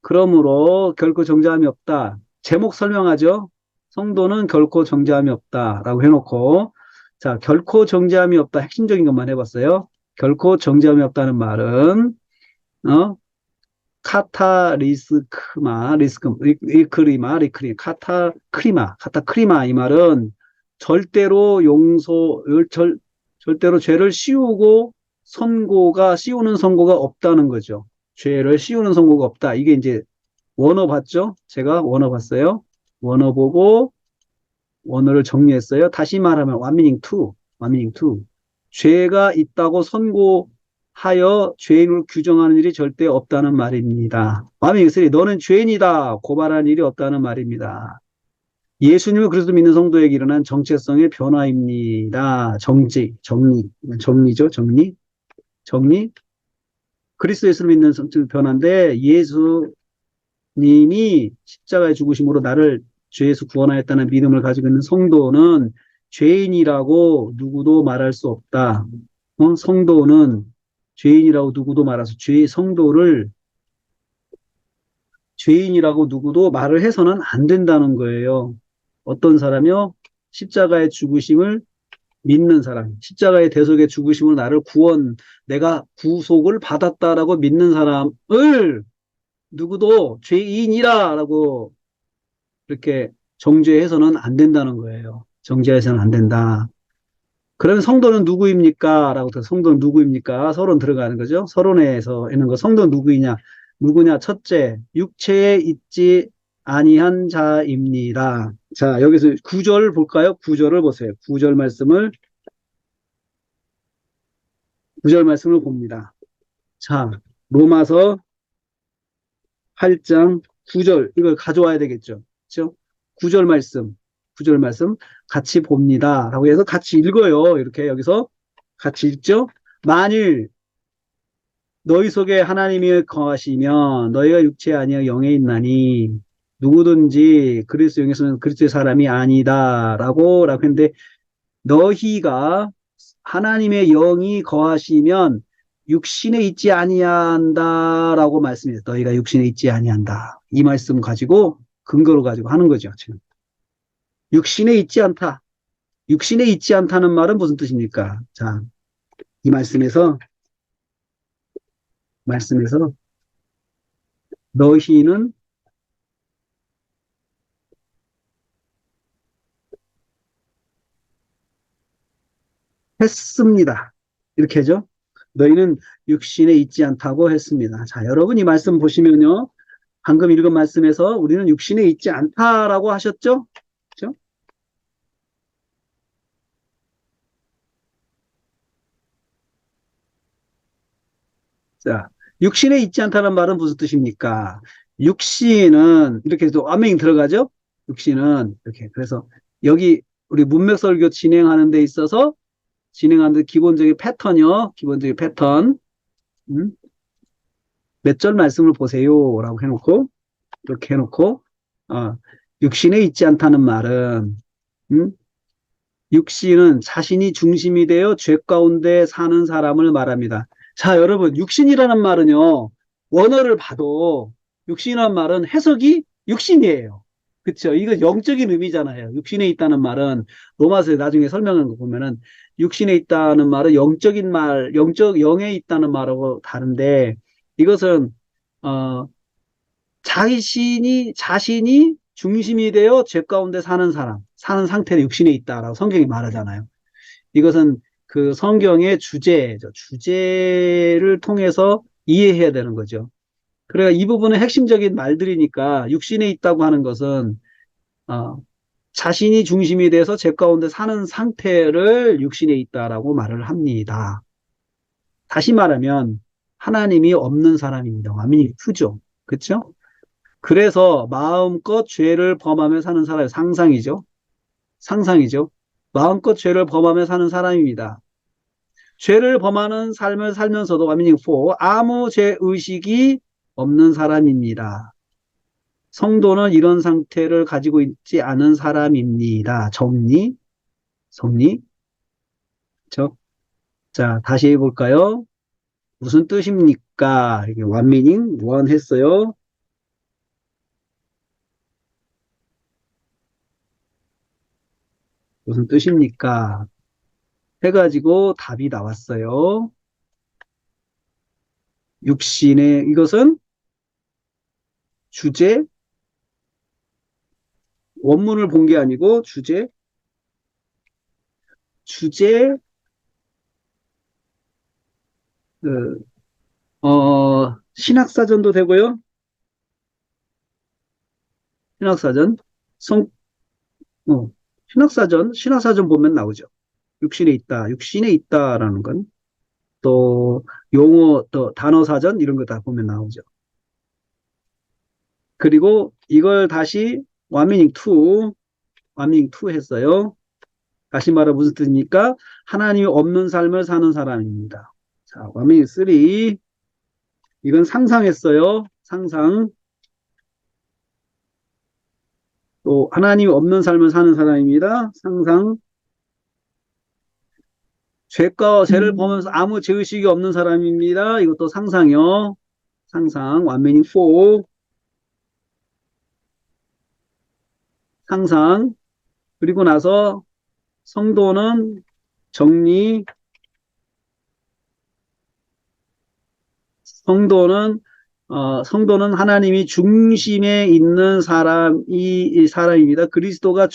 그러므로 결코 정죄함이 없다. 제목 설명하죠. 성도는 결코 정죄함이 없다라고 해놓고 자, 결코 정죄함이 없다. 핵심적인 것만 해봤어요. 결코 정죄함이 없다는 말은 어? 카타리스크마, 카타크리마 이 말은 절대로 절대로 죄를 씌우는 선고가 없다는 거죠. 죄를 씌우는 선고가 없다. 이게 이제 원어 봤죠? 제가 원어 봤어요. 원어 보고 원어를 정리했어요. 다시 말하면 완미닝 투. 죄가 있다고 선고하여 죄인을 규정하는 일이 절대 없다는 말입니다. 완미닝 3. 너는 죄인이다. 고발하는 일이 없다는 말입니다. 예수님을 그리스도 믿는 성도에게 일어난 정체성의 변화입니다. 정리죠, 정리. 정리? 그리스도 예수를 믿는 성적 변화인데 예수님이 십자가의 죽으심으로 나를 죄에서 구원하였다는 믿음을 가지고 있는 성도는 죄인이라고 누구도 말할 수 없다. 성도는 죄인이라고 누구도 말해서 성도를 죄인이라고 누구도 말을 해서는 안 된다는 거예요. 어떤 사람이요? 십자가의 죽으심을 믿는 사람, 십자가의 대속의 죽으심으로 나를 내가 구속을 받았다라고 믿는 사람을 누구도 죄인이라라고 이렇게 정죄해서는 안 된다는 거예요. 정죄해서는 안 된다. 그러면 성도는 누구입니까? 라고 성도는 누구입니까? 서론 들어가는 거죠. 서론에서 있는 거. 성도는 누구이냐? 누구냐? 첫째, 육체에 있지 아니한 자입니다. 자, 여기서 구절 볼까요? 구절을 보세요. 구절 말씀을 봅니다. 자, 로마서 8장 9절, 이걸 가져와야 되겠죠. 그죠? 9절 말씀, 9절 말씀 같이 봅니다. 라고 해서 같이 읽어요. 이렇게 여기서 같이 읽죠? 만일 너희 속에 하나님이 거하시면 너희가 육체 아니여 영에 있나니 누구든지 그리스도 영에 있으면 그리스도의 사람이 아니다라고 했는데 너희가 하나님의 영이 거하시면 육신에 있지 아니한다라고 말씀해요. 너희가 육신에 있지 아니한다. 이 말씀 가지고 근거로 가지고 하는 거죠. 지금 육신에 있지 않다. 육신에 있지 않다는 말은 무슨 뜻입니까? 자, 이 말씀에서 너희는 했습니다. 이렇게 하죠. 너희는 육신에 있지 않다고 했습니다. 자, 여러분 이 말씀 보시면요. 방금 읽은 말씀에서 우리는 육신에 있지 않다라고 하셨죠? 그렇죠? 자, 육신에 있지 않다는 말은 무슨 뜻입니까? 육신은 이렇게 해서 암명이 들어가죠? 육신은 이렇게. 그래서 여기 우리 문맥설교 진행하는 데 있어서 진행하는 데 기본적인 패턴이요. 기본적인 패턴. 몇 절 말씀을 보세요. 라고 해놓고 이렇게 해놓고 어, 육신에 있지 않다는 말은 음? 육신은 자신이 중심이 되어 죄 가운데 사는 사람을 말합니다. 자, 여러분, 육신이라는 말은요, 원어를 봐도 육신이라는 말은 해석이 육신이에요. 그쵸? 이거 영적인 의미잖아요. 육신에 있다는 말은 로마서에 나중에 설명한 거 보면은 육신에 있다는 말은 영적인 말, 영에 있다는 말하고 다른데 이것은 어, 자신이 중심이 되어 죄 가운데 사는 사람, 사는 상태는 육신에 있다라고 성경이 말하잖아요. 이것은 그 성경의 주제죠. 주제를 통해서 이해해야 되는 거죠. 그래야 이 부분은 핵심적인 말들이니까 육신에 있다고 하는 것은 어, 자신이 중심이 돼서 죄 가운데 사는 상태를 육신에 있다라고 말을 합니다. 다시 말하면 하나님이 없는 사람입니다. 완전히 크죠. 그렇죠? 그래서 마음껏 죄를 범하며 사는 사람, 상상이죠. 상상이죠. 마음껏 죄를 범하며 사는 사람입니다. 죄를 범하는 삶을 살면서도 미닝 4 아무 죄의식이 없는 사람입니다. 성도는 이런 상태를 가지고 있지 않은 사람입니다. 정리. 자, 다시 해볼까요? 무슨 뜻입니까? 이게 원미닝, 원 했어요. 무슨 뜻입니까? 해가지고 답이 나왔어요. 육신의, 이것은 주제, 원문을 본 게 아니고 주제, 그, 신학사전도 되고요. 신학사전, 성, 어, 신학사전 보면 나오죠. 육신에 있다라는 건. 또, 용어, 또, 단어사전, 이런 거 다 보면 나오죠. 그리고 이걸 다시 완미닝 2 했어요. 다시 말해 무슨 뜻입니까? 하나님이 없는 삶을 사는 사람입니다. 자, 완미닝 3. 이건 상상했어요. 상상. 또 하나님 없는 삶을 사는 사람입니다. 상상. 죄과 죄를 보면서 아무 죄의식이 없는 사람입니다. 이것도 상상이요. 상상. 완미닝 4. 상상. 그리고 나서 성도는 정리. 성도는 성도는 하나님이 중심에 있는 사람입니다. 그리스도가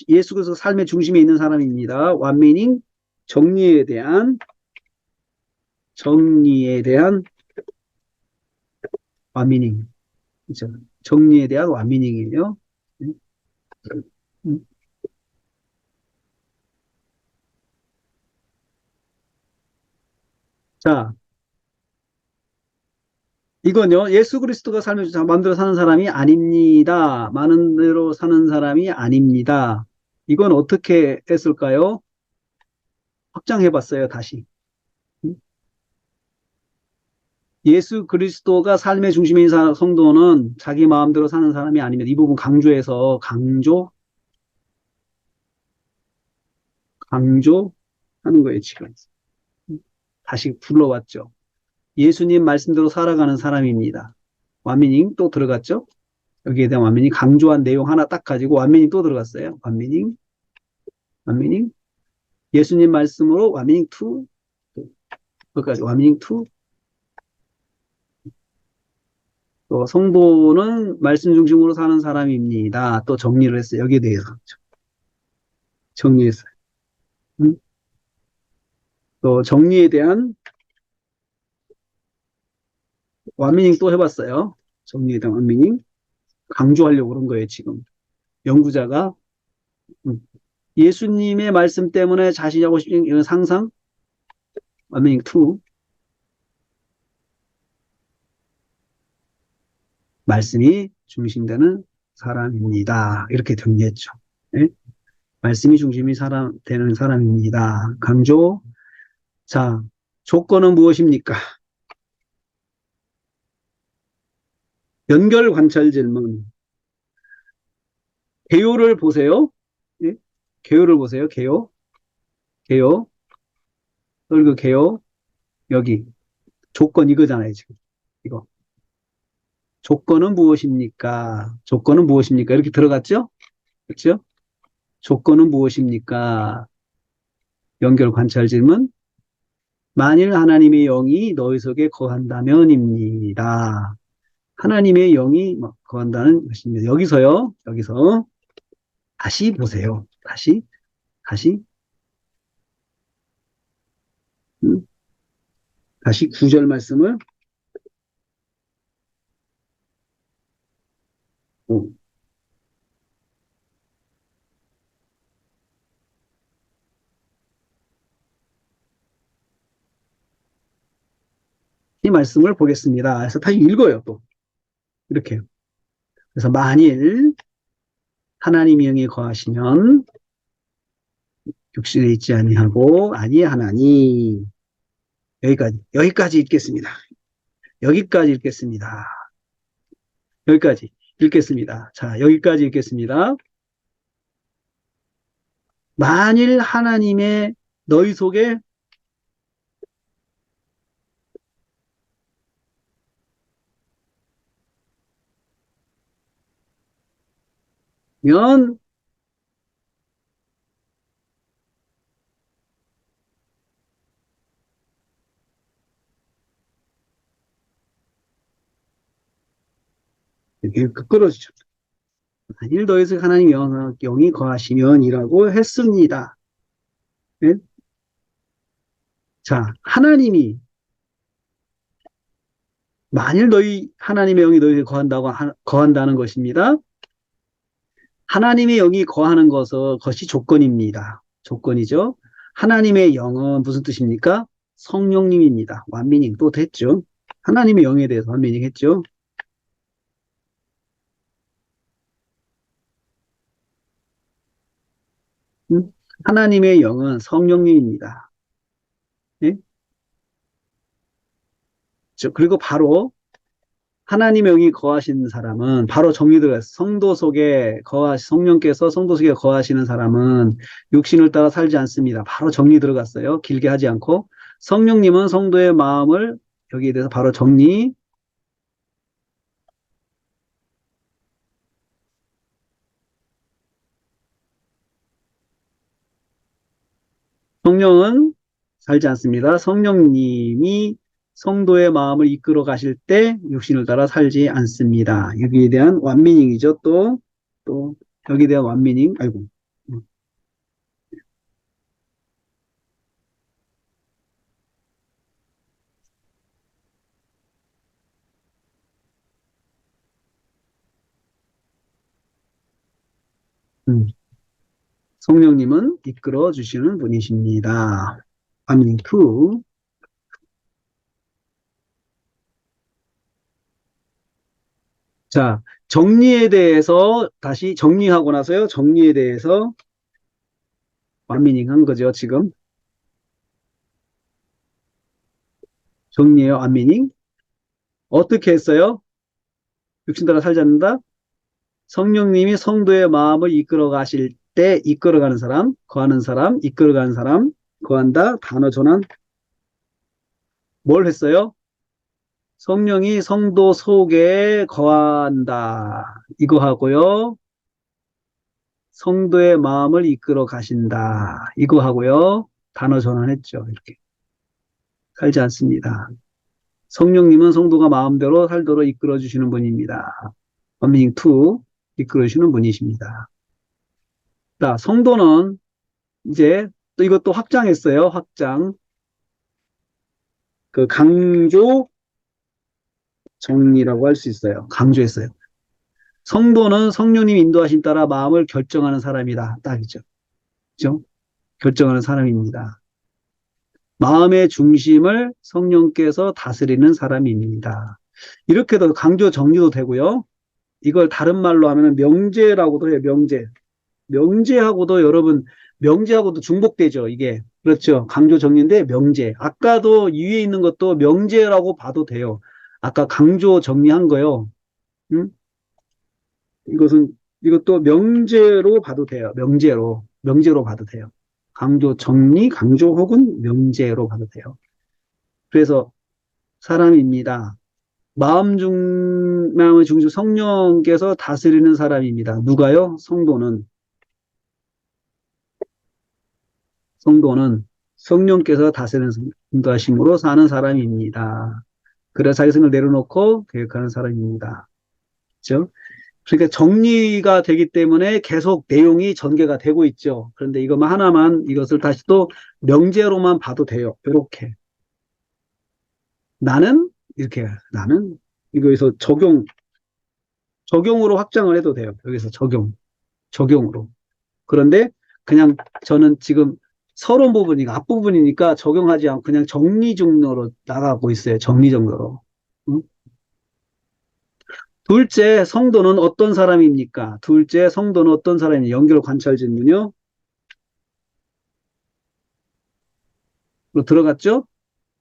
예수 그리스도 삶의 중심에 있는 사람입니다. 완미닝 정리에 대한 완미닝. 그죠? 정리에 대한 완미닝이에요. 음, 음. 자, 이건요, 예수 그리스도가 삶을 마음대로 사는 사람이 아닙니다. 많은 대로 사는 사람이 아닙니다. 이건 어떻게 했을까요? 확장해 봤어요, 다시. 음? 예수 그리스도가 삶의 중심에 있는 성도는 자기 마음대로 사는 사람이 아닙니다. 이 부분 강조해서 강조하는 거예요, 지금. 다시 불러왔죠. 예수님 말씀대로 살아가는 사람입니다. 완미닝 또 들어갔죠? 여기에 대한 완미닝 강조한 내용 하나 딱 가지고 완미닝 또 들어갔어요. 완미닝. 예수님 말씀으로 완미닝 2, 그까지 완미닝 2. 또 성도는 말씀 중심으로 사는 사람입니다. 또 정리를 했어요. 여기에 대해서 정리했어요. 음? 또 정리에 대한 완미닝 또 해봤어요. 정리에 대한 완미닝 강조하려고 그런 거예요. 지금 연구자가 음. 예수님의 말씀 때문에 자신이 하고 싶은 이런 상상 완미닝 2. 말씀이 중심되는 사람입니다. 이렇게 정리했죠. 네? 말씀이 중심이 되는 사람입니다. 강조. 자, 조건은 무엇입니까? 연결 관찰 질문. 개요를 보세요. 예? 개요를 보세요. 개요. 개요. 그리고 개요. 여기. 조건 이거잖아요, 지금. 이거. 조건은 무엇입니까? 조건은 무엇입니까? 이렇게 들어갔죠? 그렇죠? 조건은 무엇입니까? 연결 관찰 질문. 만일 하나님의 영이 너희 속에 거한다면입니다. 하나님의 영이 거한다는 것입니다. 여기서 다시 보세요. 다시, 음, 다시 9절 말씀을, 어, 이 말씀을 보겠습니다. 그래서 다시 읽어요, 또. 이렇게. 그래서 만일 하나님의 영이 거하시면 육신에 있지 아니하고 아니하나니. 여기까지 읽겠습니다. 여기까지 읽겠습니다. 여기까지 읽겠습니다. 자, 여기까지 읽겠습니다. 만일 하나님의 너희 속에 면 이렇게 끌어주죠. 만일 너희 속에 하나님 영이 거하시면이라고 했습니다. 네? 자, 하나님이 만일 하나님의 영이 너희에게 거한다는 것입니다. 하나님의 영이 거하는 것이 조건입니다. 조건이죠. 하나님의 영은 무슨 뜻입니까? 성령님입니다. 완미닝 또 됐죠. 하나님의 영에 대해서 완미닝 했죠. 음? 하나님의 영은 성령님입니다. 예? 그리고 바로 하나님의 영이 거하시는 사람은 바로 정리 들어갔어요. 성령께서 성도 속에 거하시는 사람은 육신을 따라 살지 않습니다. 바로 정리 들어갔어요. 길게 하지 않고. 성령님은 성도의 마음을 여기에 대해서 바로 정리. 성령은 살지 않습니다. 성령님이 성도의 마음을 이끌어 가실 때 육신을 따라 살지 않습니다. 여기에 대한 완미닝이죠. 또, 여기에 대한 완미닝. 아이고. 음. 성령님은 이끌어 주시는 분이십니다. 완미닝 2. 자, 정리에 대해서 다시 정리하고 나서요. 정리에 대해서 완미닝 한 거죠, 지금. 정리해요, 완미닝. 어떻게 했어요? 육신 따라 살지 않는다? 성령님이 성도의 마음을 이끌어 가실 때 이끌어가는 사람, 거하는 사람, 이끌어가는 사람, 거한다. 단어 전환. 뭘 했어요? 성령이 성도 속에 거한다. 이거 하고요. 성도의 마음을 이끌어 가신다. 이거 하고요. 단어 전환했죠. 이렇게. 살지 않습니다. 성령님은 성도가 마음대로 살도록 이끌어 주시는 분입니다. 범밍 2 이끌어 주시는 분이십니다. 자, 성도는 이제 또 이것도 확장했어요. 확장. 그 강조 정리라고 할 수 있어요. 강조했어요. 성도는 성령님 인도하신 따라 마음을 결정하는 사람이다. 딱이죠. 그죠? 결정하는 사람입니다. 마음의 중심을 성령께서 다스리는 사람입니다. 이렇게도 강조 정리도 되고요. 이걸 다른 말로 하면 명제라고도 해요. 명제. 명제하고도 여러분, 명제하고도 중복되죠. 이게. 그렇죠. 강조 정리인데 명제. 아까도 위에 있는 것도 명제라고 봐도 돼요. 아까 강조 정리한 거요. 음? 이것은, 이것도 명제로 봐도 돼요. 명제로. 명제로 봐도 돼요. 강조 정리, 강조 혹은 명제로 봐도 돼요. 그래서 사람입니다. 마음의 중심 성령께서 다스리는 사람입니다. 누가요? 성도는 성령께서 다스리는 인도하심으로 사는 사람입니다. 그래서 자기 생을 내려놓고 계획하는 사람입니다. 그렇죠? 그러니까 정리가 되기 때문에 계속 내용이 전개가 되고 있죠. 그런데 이것만 하나만 이것을 다시 또 명제로만 봐도 돼요. 이렇게 나는 이렇게 나는 이거에서 적용으로 확장을 해도 돼요. 여기서 적용으로. 그런데 그냥 저는 지금 서론 부분이니까 앞부분이니까 적용하지 않고 그냥 정리정도로 나가고 있어요. 정리정도로. 응? 둘째, 성도는 어떤 사람입니까? 둘째, 성도는 어떤 사람이 연결 관찰 질문이요? 들어갔죠?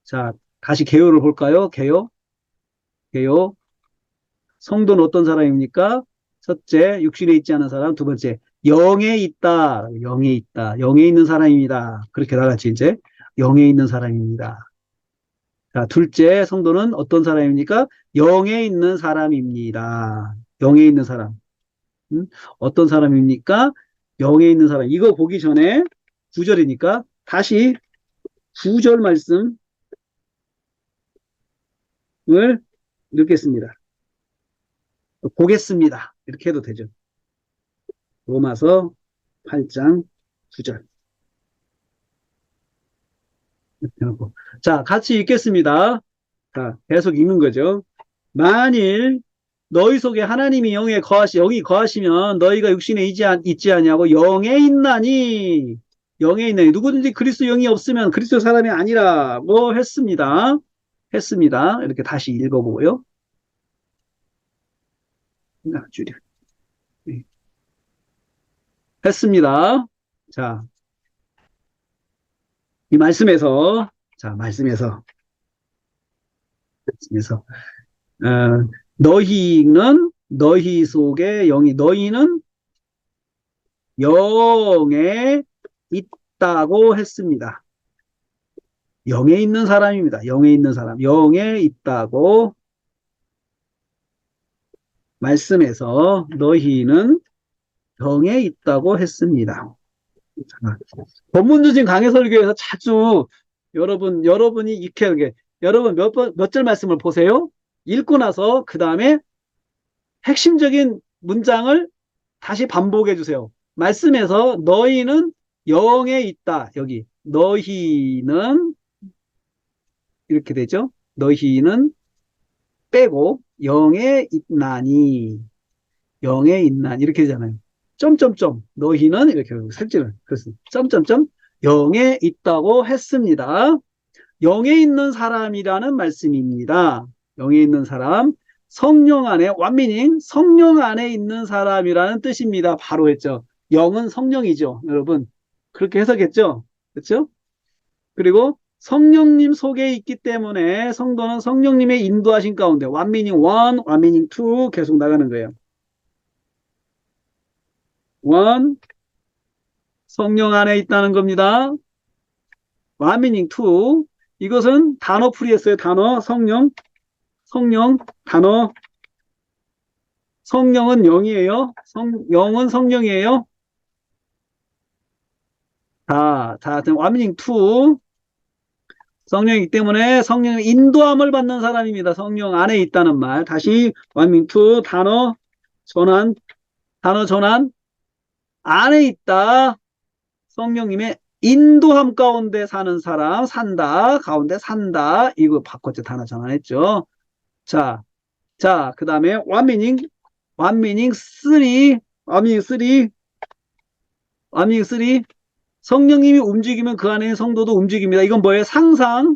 자, 다시 개요를 볼까요? 개요. 성도는 어떤 사람입니까? 첫째, 육신에 있지 않은 사람. 두 번째, 영에 있다. 영에 있다. 영에 있는 사람입니다. 그렇게 나갔지, 이제. 영에 있는 사람입니다. 자, 둘째, 성도는 어떤 사람입니까? 영에 있는 사람입니다. 영에 있는 사람. 음? 어떤 사람입니까? 영에 있는 사람. 이거 보기 전에 9절이니까 다시 9절 말씀을 읽겠습니다. 보겠습니다. 이렇게 해도 되죠. 로마서 8장 9절. 자, 같이 읽겠습니다. 자, 계속 읽는 거죠. 만일 너희 속에 하나님이 영이 거하시면 너희가 육신에 있지 아니하고 영에 있나니 영에 있나니 누구든지 그리스도 영이 없으면 그리스도 사람이 아니라고 했습니다. 이렇게 다시 읽어보고요. 줄여. 했습니다. 자, 이 말씀에서 그래서 너희는 너희 속에 영이 너희는 영에 있다고 했습니다. 영에 있는 사람입니다. 영에 있는 사람. 영에 있다고 말씀해서 너희는 영에 있다고 했습니다. 법문주진 강해설교에서 자주 여러분이 익히게 여러분 몇 절 말씀을 보세요. 읽고 나서 그 다음에 핵심적인 문장을 다시 반복해 주세요. 말씀에서 너희는 영에 있다. 여기 너희는 이렇게 되죠. 너희는 빼고 영에 있나니 영에 있나니 이렇게 되잖아요. 점점점 너희는 이렇게 색지를 그래서 점점점 영에 있다고 했습니다. 영에 있는 사람이라는 말씀입니다. 영에 있는 사람 성령 안에 완미닝 성령 안에 있는 사람이라는 뜻입니다. 바로 했죠. 영은 성령이죠. 여러분 그렇게 해석했죠. 그렇죠? 그리고 성령님 속에 있기 때문에 성도는 성령님의 인도하신 가운데 완미닝 1, 완미닝 2 계속 나가는 거예요. 1 성령 안에 있다는 겁니다. 완미닝 2 이것은 단어 풀이했어요. 단어 성령 단어 성령은 영이에요. 영은 성령이에요. 자, 완미닝 2 성령이기 때문에 성령의 인도함을 받는 사람입니다. 성령 안에 있다는 말. 다시 완미닝 2 단어 전환 안에 있다. 성령님의 인도함 가운데 사는 사람 가운데 산다. 이거 바꿨죠. 단어 전환했죠. 그 다음에 완미닝 3 완미닝 3 성령님이 움직이면 그 안에 있는 성도도 움직입니다. 이건 뭐예요? 상상.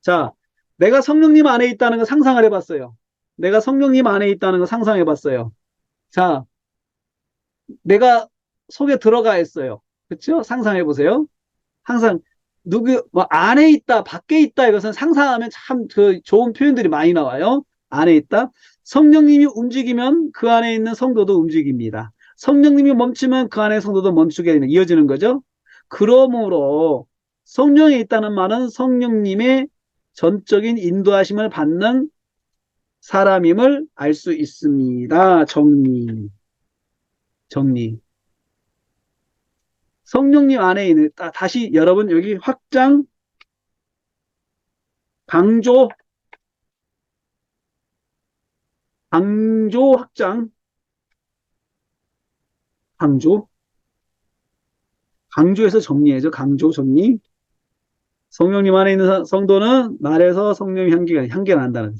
자, 내가 성령님 안에 있다는 거 상상을 해봤어요. 내가 성령님 안에 있다는 거 상상해봤어요. 자, 내가 속에 들어가 있어요. 그렇죠? 상상해보세요. 항상 뭐 안에 있다, 밖에 있다 이것은 상상하면 참 그 좋은 표현들이 많이 나와요. 안에 있다. 성령님이 움직이면 그 안에 있는 성도도 움직입니다. 성령님이 멈추면 그 안에 성도도 멈추게 이어지는 거죠. 그러므로 성령에 있다는 말은 성령님의 전적인 인도하심을 받는 사람임을 알 수 있습니다. 정리. 성령님 안에 있는 다시 여러분 여기 확장 강조 확장 강조해서 정리해죠. 강조 정리. 성령님 안에 있는 성도는 말에서 성령 향기가 난다는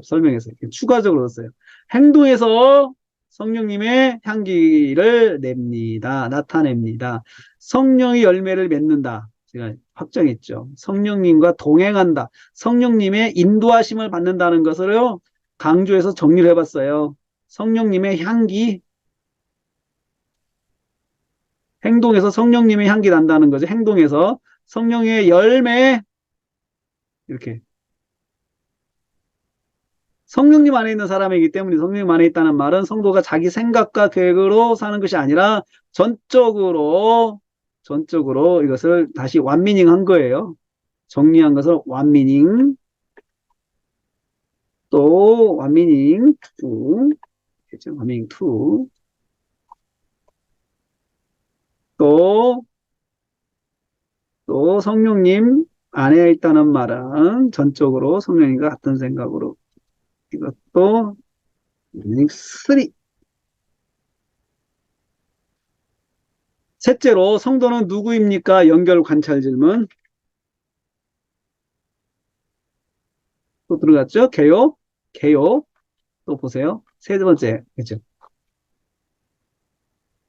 설명해서 추가적으로 썼어요. 행동에서 성령님의 향기를 나타냅니다. 성령의 열매를 맺는다. 제가 확정했죠. 성령님과 동행한다. 성령님의 인도하심을 받는다는 것을요. 강조해서 정리를 해봤어요. 성령님의 향기, 행동에서 성령님의 향기 난다는 거죠. 행동에서 성령의 열매 이렇게 성령님 안에 있는 사람이기 때문에 성령님 안에 있다는 말은 성도가 자기 생각과 계획으로 사는 것이 아니라 전적으로 이것을 다시 완미닝 한 거예요. 정리한 것을 완미닝 또 완미닝 2 완미닝 2 또 성령님 안에 있다는 말은 전적으로 성령님과 같은 생각으로 이것도 3 셋째로 성도는 누구입니까? 연결 관찰 질문 또 들어갔죠? 개요 또 보세요. 세 번째 그렇죠?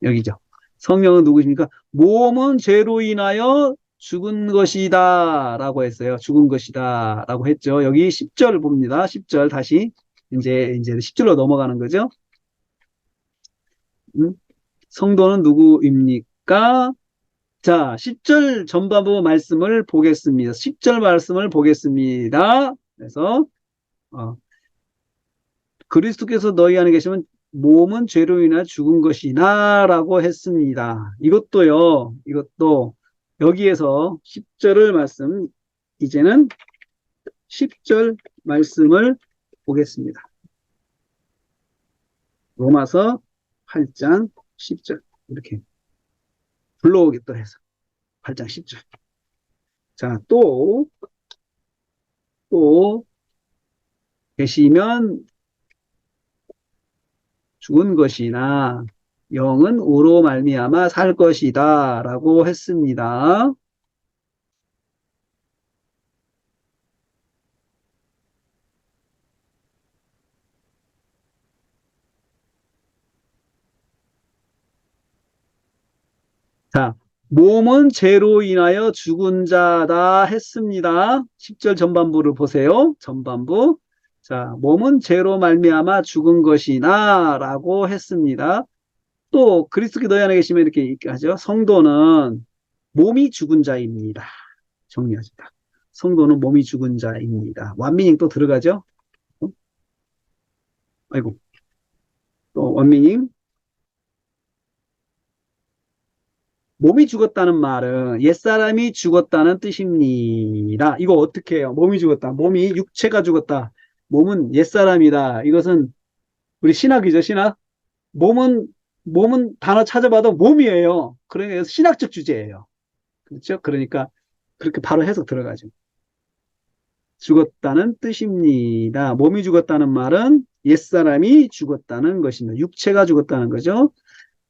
여기죠. 성령은 누구십니까? 몸은 죄로 인하여 죽은 것이다 라고 했어요. 죽은 것이다 라고 했죠. 여기 10절 봅니다. 10절 다시 이제 10절로 넘어가는 거죠. 성도는 누구입니까? 자, 10절 전반부 말씀을 보겠습니다. 10절 말씀을 보겠습니다. 그래서 어, 그리스도께서 너희 안에 계시면 몸은 죄로 인하여 죽은 것이나 라고 했습니다. 이것도 여기에서 10절을 말씀, 이제는 10절 말씀을 보겠습니다. 로마서 8장 10절. 이렇게 불러오기 또 해서 8장 10절. 자, 또 계시면 죽은 것이나 영은 오로 말미암아 살 것이다 라고 했습니다. 자, 몸은 죄로 인하여 죽은 자다 했습니다. 10절 전반부를 보세요. 전반부. 자, 몸은 죄로 말미암아 죽은 것이나 라고 했습니다. 또 그리스도께 너희 안에 계시면 이렇게 하죠. 성도는 몸이 죽은 자입니다. 정리하시다. 성도는 몸이 죽은 자입니다. 완미닝 또 들어가죠? 어? 아이고, 또 완미닝. 몸이 죽었다는 말은 옛사람이 죽었다는 뜻입니다. 이거 어떻게 해요? 몸이 죽었다. 몸이 육체가 죽었다. 몸은 옛사람이다. 이것은 우리 신학이죠, 신학. 몸은 단어 찾아봐도 몸이에요. 그러니까 신학적 주제예요. 그렇죠? 그러니까 그렇게 바로 해석 들어가죠. 죽었다는 뜻입니다. 몸이 죽었다는 말은 옛사람이 죽었다는 것입니다. 육체가 죽었다는 거죠.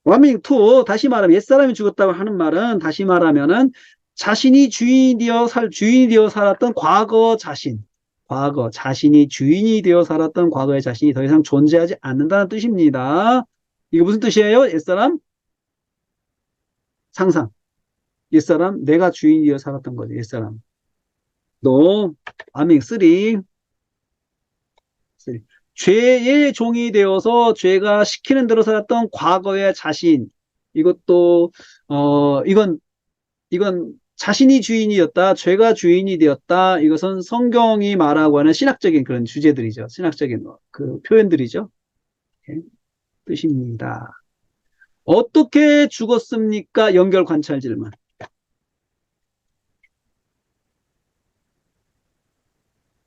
완미 투 다시 말하면 옛사람이 죽었다고 하는 말은 다시 말하면은 자신이 주인이 되어 살았던 과거 자신이 주인이 되어 살았던 과거의 자신이 더 이상 존재하지 않는다는 뜻입니다. 이게 무슨 뜻이에요? 옛사람 상상. 옛사람 내가 주인이 되어 살았던 거죠. 옛사람. 또 아멘 3. 죄의 종이 되어서 죄가 시키는 대로 살았던 과거의 자신. 이것도 이건 자신이 주인이었다, 죄가 주인이 되었다. 이것은 성경이 말하고 하는 신학적인 그런 주제들이죠. 신학적인 그 표현들이죠. 예, 뜻입니다. 어떻게 죽었습니까? 연결 관찰 질문.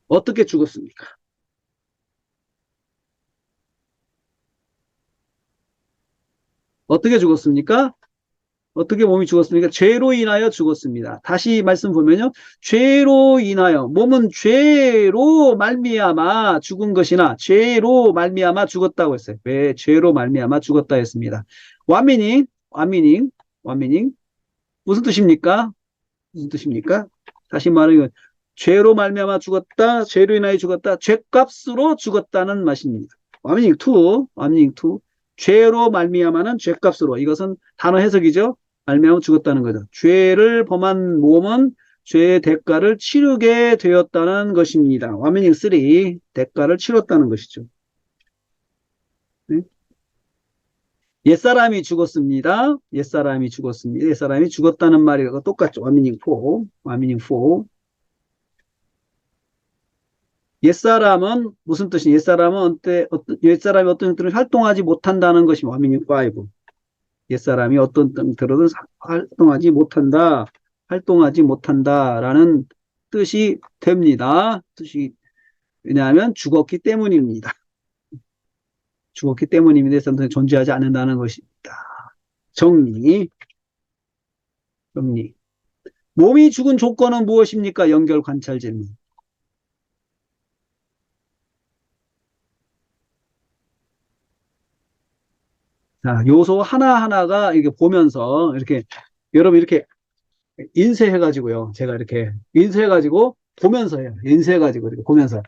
어떻게 죽었습니까? 어떻게 죽었습니까? 어떻게 몸이 죽었습니까? 죄로 인하여 죽었습니다. 다시 말씀 보면요. 죄로 인하여 몸은 죄로 말미암아 죽은 것이나 죄로 말미암아 죽었다고 했어요. 왜 죄로 말미암아 죽었다 했습니다. 완미닝 무슨 뜻입니까? 무슨 뜻입니까? 다시 말하면 죄로 말미암아 죽었다. 죄로 인하여 죽었다. 죄값으로 죽었다는 말입니다. 완미닝 투 죄로 말미암아는 죄값으로. 이것은 단어 해석이죠. 말미암아 죽었다는 거죠. 죄를 범한 몸은 죄의 대가를 치르게 되었다는 것입니다. 완미닝 3 대가를 치렀다는 것이죠. 네? 옛사람이 죽었습니다. 옛사람이 죽었습니다. 옛사람이 죽었다는 말이랑 똑같죠. 완미닝 4 옛사람은 무슨 뜻이냐? 옛사람이 어떤 형태로 활동하지 못한다는 것이 완미닝 5. 옛사람이 어떤 형태로든 활동하지 못한다라는 뜻이 됩니다. 왜냐하면 죽었기 때문입니다. 죽었기 때문입니다. 옛사람은 존재하지 않는다는 것입니다. 정리. 몸이 죽은 조건은 무엇입니까? 연결 관찰 질문. 자, 요소 하나하나가 이렇게 보면서 이렇게 여러분 이렇게 인쇄해가지고요. 제가 이렇게 인쇄해가지고 보면서 해요. 인쇄해가지고 이렇게 보면서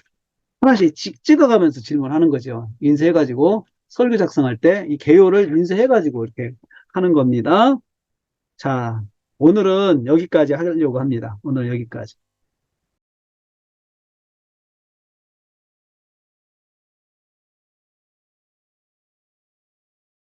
하나씩 찍어가면서 질문하는 거죠. 인쇄해가지고 설교 작성할 때 이 개요를 인쇄해가지고 이렇게 하는 겁니다. 자, 오늘은 여기까지 하려고 합니다. 오늘 여기까지.